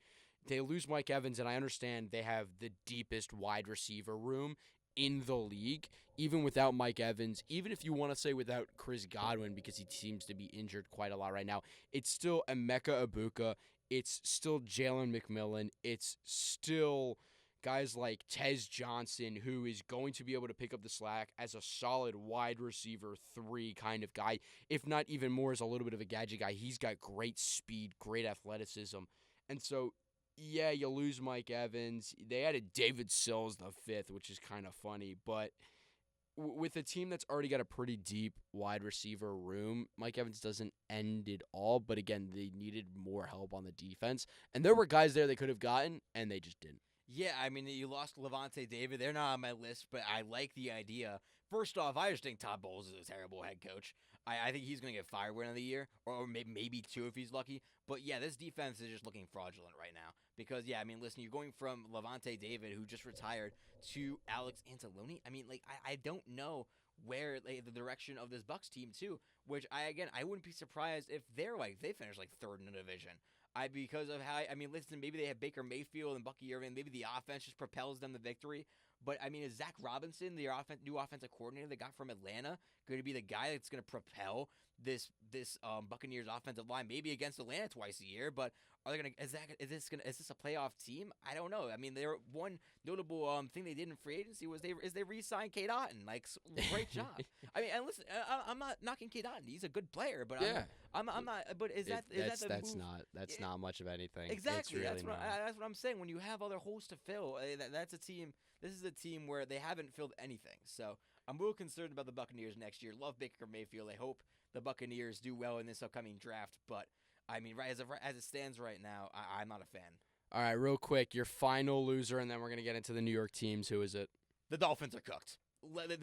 they lose Mike Evans, and I understand they have the deepest wide receiver room in the league, even without Mike Evans, even if you want to say without Chris Godwin, because he seems to be injured quite a lot right now. It's still Emeka Ibuka. It's still Jalen McMillan. It's still guys like Tez Johnson, who is going to be able to pick up the slack as a solid wide receiver 3 kind of guy, if not even more as a little bit of a gadget guy. He's got great speed, great athleticism. And so, yeah, you lose Mike Evans. They added David Sills the 5th, which is kind of funny, but with a team that's already got a pretty deep wide receiver room, Mike Evans doesn't end it all. But again, they needed more help on the defense. And there were guys there they could have gotten, and they just didn't. Yeah, I mean, you lost Levante David. They're not on my list, but I like the idea. First off, I just think Todd Bowles is a terrible head coach. I think he's going to get fired one of the year, or maybe 2 if he's lucky. But, yeah, this defense is just looking fraudulent right now. Because, yeah, I mean, listen, you're going from Levante David, who just retired, to Alex Anzalone. I mean, like, I don't know where the direction of this Bucs team, too, which, I wouldn't be surprised if they finish, 3rd in the division. Because of how, I mean, listen, maybe they have Baker Mayfield and Bucky Irving. Maybe the offense just propels them to victory. But, I mean, is Zach Robinson, the new offensive coordinator they got from Atlanta, going to be the guy that's going to propel this Buccaneers offensive line? Maybe against Atlanta twice a year, but are they going to? Is this a playoff team? I don't know. I mean, one notable thing they did in free agency was they re-signed Kate Otten. Like, great job. I mean, and listen, I'm not knocking Kate Otten. He's a good player, but yeah. I'm not. But that's not much of anything. Exactly. Really that's what I'm saying. When you have other holes to fill, that's a team. This is a team where they haven't filled anything. So I'm a little concerned about the Buccaneers next year. Love Baker Mayfield. I hope the Buccaneers do well in this upcoming draft. But I mean, as it stands right now, I'm not a fan. All right, real quick, your final loser, and then we're gonna get into the New York teams. Who is it? The Dolphins are cooked.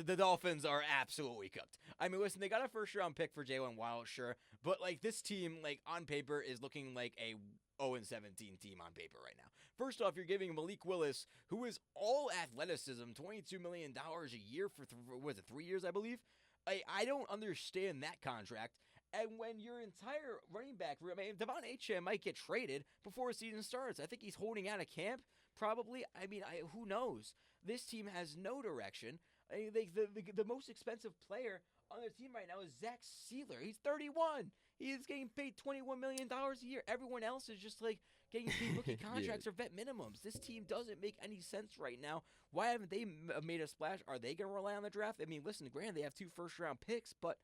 The Dolphins are absolutely cooked. I mean, listen, they got a first-round pick for Jalen Waddle, sure, but this team, on paper, is looking like a 0-17 team on paper right now. First off, you're giving Malik Willis, who is all athleticism, $22 million a year for 3 years, I believe. I don't understand that contract. And when your entire running back room, Devon Achane might get traded before the season starts. I think he's holding out of camp, probably. I mean, who knows? This team has no direction. The most expensive player on their team right now is Zach Sealer. He's 31. He is getting paid $21 million a year. Everyone else is just like getting paid rookie contracts or vet minimums. This team doesn't make any sense right now. Why haven't they made a splash? Are they going to rely on the draft? I mean, listen, granted, they have 2 first-round picks, but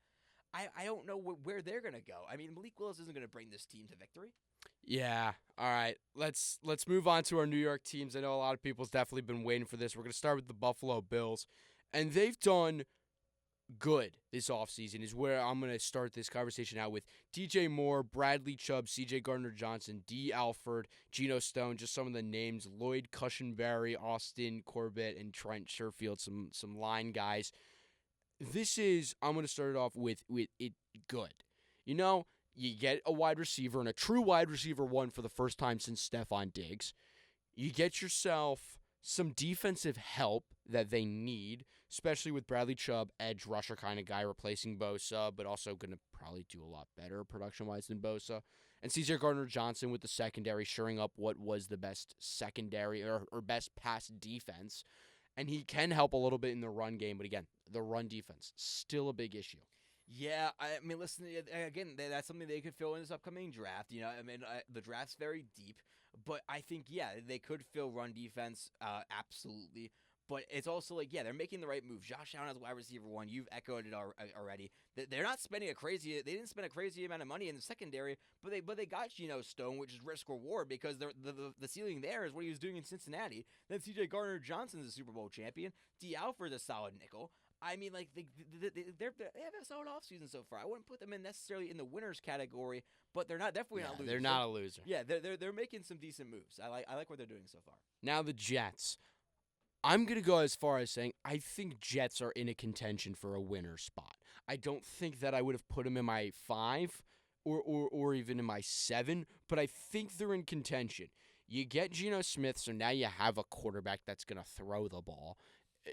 I don't know where they're going to go. I mean, Malik Willis isn't going to bring this team to victory. Yeah. All right. Let's move on to our New York teams. I know a lot of people's definitely been waiting for this. We're going to start with the Buffalo Bills, and they've done good this offseason is where I'm going to start this conversation out with. DJ Moore, Bradley Chubb, CJ Gardner-Johnson, D. Alford, Geno Stone, just some of the names. Lloyd Cushenberry, Austin Corbett, and Trent Sherfield, some line guys. I'm going to start it off with it good. You know, you get a wide receiver and a true wide receiver one for the first time since Stephon Diggs. You get yourself some defensive help that they need, especially with Bradley Chubb, edge rusher kind of guy replacing Bosa, but also going to probably do a lot better production-wise than Bosa. And CJ Gardner-Johnson with the secondary, shoring up what was the best secondary or best pass defense. And he can help a little bit in the run game, but again, the run defense, still a big issue. Yeah, I mean, listen, again, that's something they could fill in this upcoming draft. You know, I mean, the draft's very deep, but I think, yeah, they could fill run defense, absolutely. But it's also like, yeah, they're making the right move. Josh Allen as wide receiver one. You've echoed it already. They're not spending they didn't spend a crazy amount of money in the secondary, but they got Geno Stone, which is risk reward because the ceiling there is what he was doing in Cincinnati. Then C.J. Gardner-Johnson's a Super Bowl champion. D. Alford's a solid nickel. I mean, like, they have a solid offseason so far. I wouldn't put them in necessarily in the winners category, but they're definitely not losers. They're not a loser. Yeah, they're making some decent moves. I like what they're doing so far. Now the Jets. I'm going to go as far as saying I think Jets are in a contention for a winner spot. I don't think that I would have put them in my 5 or even in my 7, but I think they're in contention. You get Geno Smith, so now you have a quarterback that's going to throw the ball.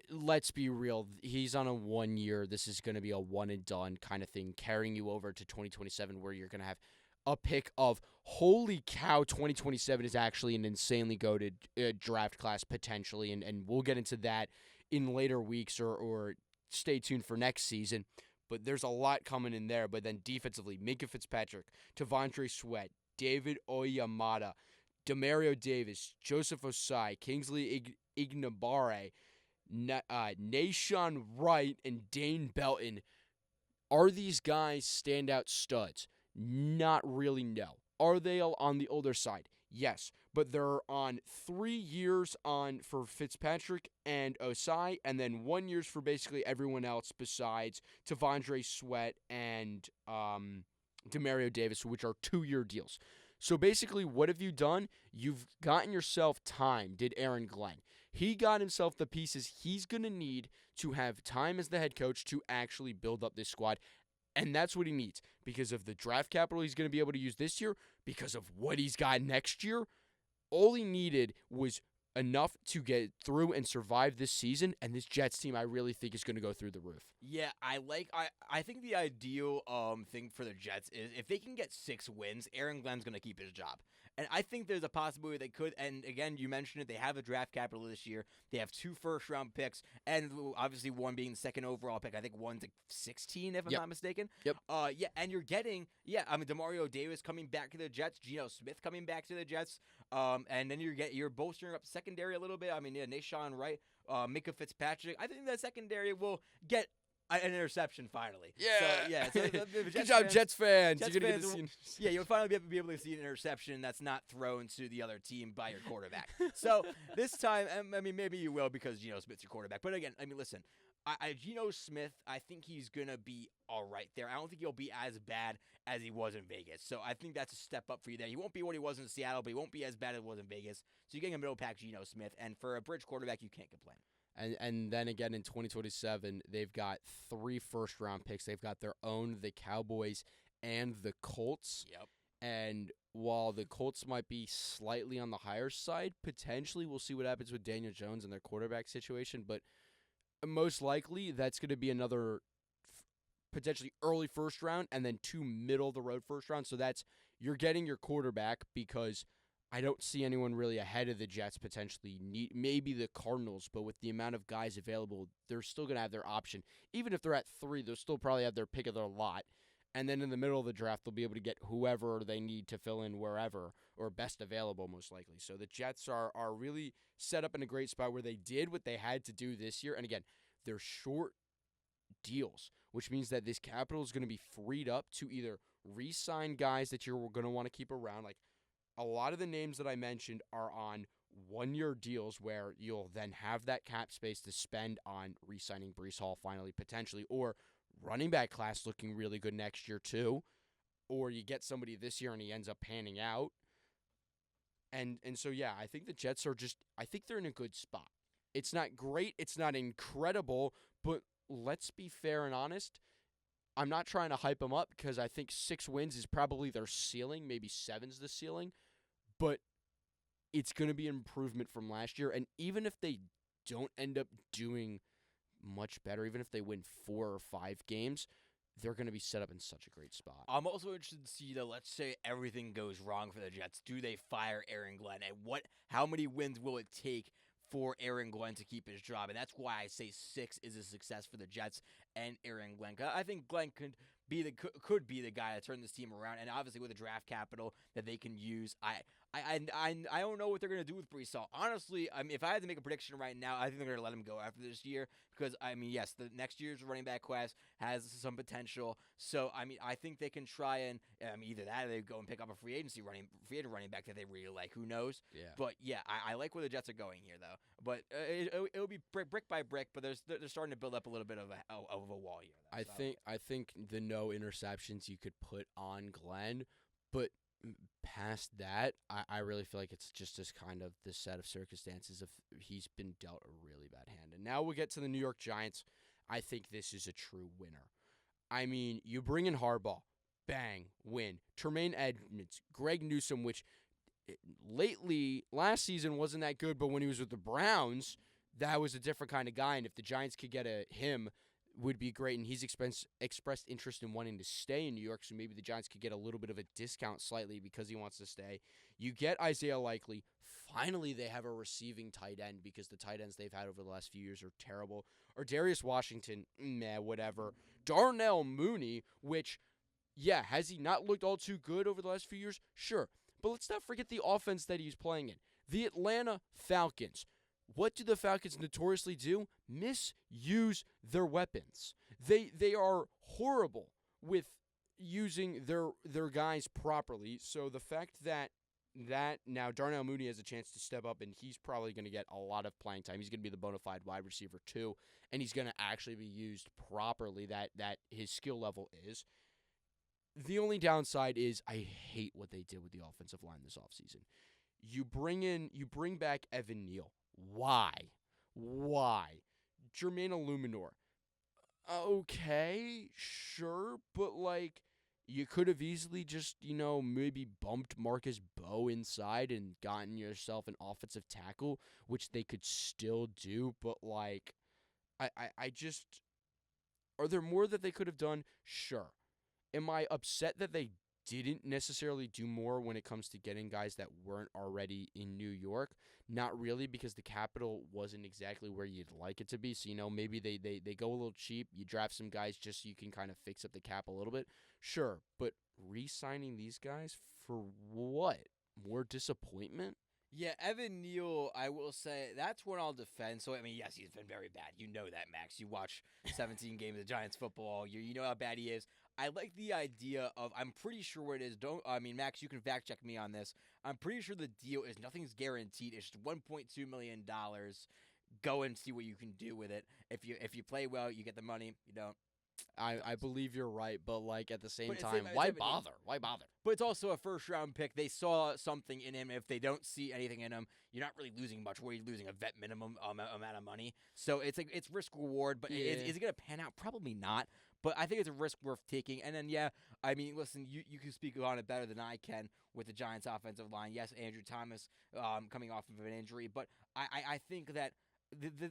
Let's be real. He's on a 1 year. This is going to be a one and done kind of thing, carrying you over to 2027 where you're going to have a pick of, holy cow, 2027 is actually an insanely goated draft class potentially, and we'll get into that in later weeks or stay tuned for next season. But there's a lot coming in there. But then defensively, Minkah Fitzpatrick, T'Vondre Sweat, David Oyamada, Demario Davis, Joseph Osai, Kingsley Ignabare, Nashawn Wright, and Dane Belton. Are these guys standout studs? Not really, no. Are they on the older side? Yes, but they're on 3 years for Fitzpatrick and Osai, and then 1 year for basically everyone else besides T'Vondre Sweat and Demario Davis, which are 2-year deals. So basically, what have you done? You've gotten yourself time, did Aaron Glenn. He got himself the pieces he's going to need to have time as the head coach to actually build up this squad. And that's what he needs because of the draft capital he's going to be able to use this year, because of what he's got next year. All he needed was enough to get through and survive this season, and this Jets team I really think is going to go through the roof. Yeah, I think the ideal thing for the Jets is if they can get 6 wins, Aaron Glenn's going to keep his job. And I think there's a possibility they could. And again, you mentioned it. They have a draft capital this year. They have 2 first-round picks, and obviously one being the second overall pick. I think one's like 16, if I'm not mistaken. Yep. Yeah, and you're getting, Demario Davis coming back to the Jets, Geno Smith coming back to the Jets, and then you're bolstering up secondary a little bit. I mean, yeah, Nashawn Wright, Minkah Fitzpatrick. I think that secondary will get an interception finally. Yeah. So good job, Jets fans. Jets You're going to fans get to see. Yeah, you'll finally be able to see an interception that's not thrown to the other team by your quarterback. So this time, I mean, maybe you will because Geno Smith's your quarterback. But again, I mean, listen, Geno Smith, I think he's going to be all right there. I don't think he'll be as bad as he was in Vegas. So I think that's a step up for you there. He won't be what he was in Seattle, but he won't be as bad as he was in Vegas. So you're getting a middle pack Geno Smith. And for a bridge quarterback, you can't complain. And then again in 2027, they've got 3 first-round picks. They've got their own, the Cowboys, and the Colts. Yep. And while the Colts might be slightly on the higher side, potentially we'll see what happens with Daniel Jones and their quarterback situation. But most likely that's going to be another potentially early first round and then 2 middle-of-the-road first round. So you're getting your quarterback because I don't see anyone really ahead of the Jets potentially. Maybe the Cardinals, but with the amount of guys available, they're still going to have their option. Even if they're at 3, they'll still probably have their pick of their lot. And then in the middle of the draft, they'll be able to get whoever they need to fill in wherever or best available, most likely. So the Jets are really set up in a great spot where they did what they had to do this year. And again, they're short deals, which means that this capital is going to be freed up to either re-sign guys that you're going to want to keep around. Like a lot of the names that I mentioned are on one-year deals where you'll then have that cap space to spend on re-signing Breece Hall finally, potentially, or running back class looking really good next year too, or you get somebody this year and he ends up panning out. And so, yeah, I think the Jets are I think they're in a good spot. It's not great, it's not incredible, but let's be fair and honest. I'm not trying to hype them up because I think 6 wins is probably their ceiling, maybe 7's the ceiling, but it's going to be an improvement from last year. And even if they don't end up doing much better, even if they win 4 or 5 games, they're going to be set up in such a great spot. I'm also interested to see, though, let's say everything goes wrong for the Jets. Do they fire Aaron Glenn? And how many wins will it take for Aaron Glenn to keep his job? And that's why I say 6 is a success for the Jets and Aaron Glenn. I think Glenn could be the guy to turn this team around, and obviously with the draft capital that they can use, I don't know what they're gonna do with Breece Hall. Honestly, I mean, if I had to make a prediction right now, I think they're gonna let him go after this year because I mean, yes, the next year's running back class has some potential. So I mean, I think they can try and either that or they go and pick up a free agent running back that they really like. Who knows? Yeah. But yeah, I like where the Jets are going here though. But it'll be brick by brick. But they're starting to build up a little bit of a wall here. Though, I think the no interceptions you could put on Glenn, but past that, I really feel like it's just as kind of the set of circumstances of he's been dealt a really bad hand. And now we'll get to the New York Giants. I think this is a true winner. I mean, you bring in Harbaugh, bang, win. Tremaine Edmonds, Greg Newsome, which last season wasn't that good, but when he was with the Browns, that was a different kind of guy. And if the Giants could get him, would be great, and he's expressed interest in wanting to stay in New York, so maybe the Giants could get a little bit of a discount slightly because he wants to stay. You get Isaiah Likely. Finally, they have a receiving tight end because the tight ends they've had over the last few years are terrible. Or Darius Washington, whatever. Darnell Mooney, which, yeah, has he not looked all too good over the last few years? Sure. But let's not forget the offense that he's playing in. The Atlanta Falcons. What do the Falcons notoriously do? Misuse their weapons. They are horrible with using their guys properly. So the fact that now Darnell Mooney has a chance to step up, and he's probably going to get a lot of playing time. He's going to be the bona fide wide receiver too, and he's going to actually be used properly. That his skill level is. The only downside is I hate what they did with the offensive line this offseason. You bring back Evan Neal. Why? Jermaine Illuminor. Okay, sure, but like you could have easily just, maybe bumped Marcus Bowe inside and gotten yourself an offensive tackle, which they could still do, but like I just are there more that they could have done? Sure. Am I upset that they didn't necessarily do more when it comes to getting guys that weren't already in New York? Not really, because the capital wasn't exactly where you'd like it to be. So, maybe they go a little cheap. You draft some guys just so you can kind of fix up the cap a little bit. Sure, but re-signing these guys for what? More disappointment? Yeah, Evan Neal, I will say, that's one I'll defend. So, I mean, yes, he's been very bad. You know that, Max. You watch 17 games of Giants football all year. You know how bad he is. I like the idea of, I'm pretty sure what it is. Max, you can fact check me on this. I'm pretty sure the deal is nothing's guaranteed. It's just $1.2 million. Go and see what you can do with it. If you play well, you get the money. You don't. I believe you're right, but like at the same time, why bother? Why bother? But it's also a first-round pick. They saw something in him. If they don't see anything in him, you're not really losing much. What are you losing? A vet minimum amount of money. So it's risk-reward, but Yeah. is it going to pan out? Probably not. But I think it's a risk worth taking. And then, yeah, I mean, listen, you can speak on it better than I can with the Giants' offensive line. Yes, Andrew Thomas coming off of an injury, but I think that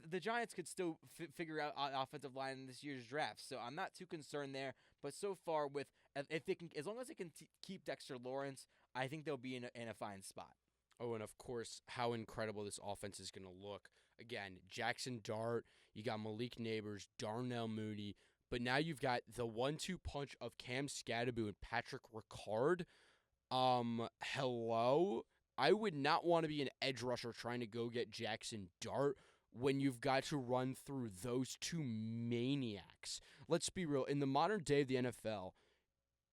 the Giants could still figure out offensive line in this year's draft, so I'm not too concerned there. But so far, as long as they can keep Dexter Lawrence, I think they'll be in a fine spot. Oh, and of course, how incredible this offense is going to look. Again, Jackson Dart, you got Malik Neighbors, Darnell Mooney, but now you've got the 1-2 punch of Cam Scadaboo and Patrick Ricard. Hello? I would not want to be an edge rusher trying to go get Jackson Dart when you've got to run through those two maniacs. Let's be real. In the modern day of the NFL,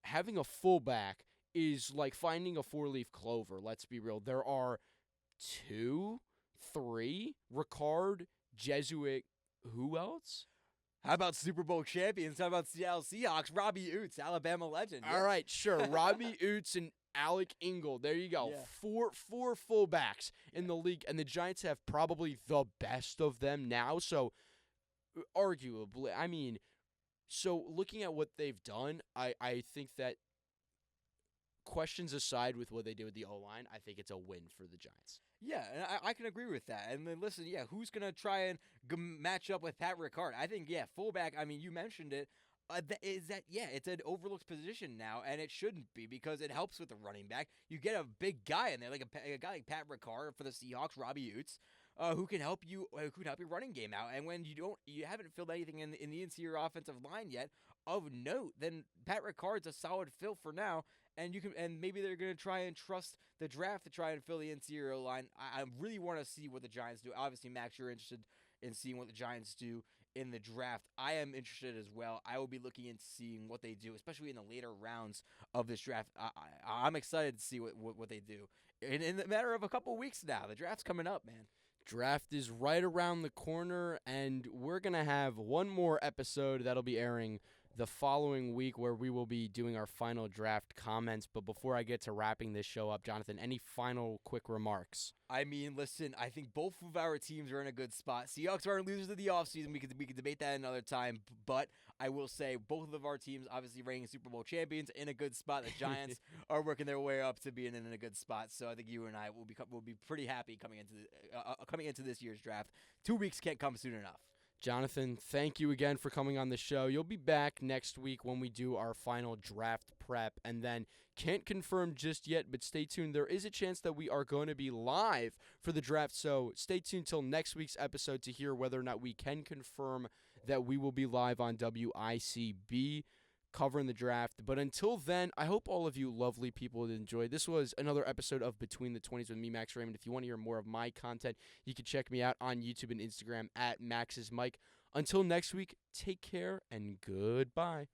having a fullback is like finding a four-leaf clover. Let's be real. There are 2, 3, Ricard, Jesuit, who else? How about Super Bowl champions? How about Seattle Seahawks? Robbie Oots, Alabama legend. All right, sure. Robbie Oots and Alec Ingold. There you go. Yeah. Four fullbacks in the league, and the Giants have probably the best of them now. So, arguably, I mean, so looking at what they've done, I think that questions aside with what they did with the O-line, I think it's a win for the Giants. Yeah, and I can agree with that. And then listen, yeah, who's going to try and match up with Pat Ricard? I think, yeah, fullback, I mean, you mentioned it. It's an overlooked position now, and it shouldn't be because it helps with the running back. You get a big guy in there, like a guy like Pat Ricard for the Seahawks, Robbie Oots, who can help your running game out. And when you haven't filled anything in the interior offensive line yet of note, then Pat Ricard's a solid fill for now. And maybe they're going to try and trust the draft to try and fill the interior line. I really want to see what the Giants do. Obviously, Max, you're interested in seeing what the Giants do in the draft. I am interested as well. I will be looking into seeing what they do, especially in the later rounds of this draft. I'm excited to see what they do. In the matter of a couple weeks now, the draft's coming up, man. Draft is right around the corner, and we're going to have one more episode that'll be airing the following week where we will be doing our final draft comments. But before I get to wrapping this show up, Jonathan, any final quick remarks? I mean, listen, I think both of our teams are in a good spot. Seahawks are losers of the offseason. We could debate that another time. But I will say both of our teams, obviously reigning Super Bowl champions, in a good spot. The Giants are working their way up to being in a good spot. So I think you and I will be pretty happy coming into this year's draft. 2 weeks can't come soon enough. Jonathan, thank you again for coming on the show. You'll be back next week when we do our final draft prep, and then can't confirm just yet, but stay tuned. There is a chance that we are going to be live for the draft, so stay tuned till next week's episode to hear whether or not we can confirm that we will be live on WICB covering the draft. But until then, I hope all of you lovely people enjoyed. This was another episode of Between the 20s with me, Max Raymond. If you want to hear more of my content, you can check me out on YouTube and Instagram at Max's Mike. Until next week, take care and goodbye.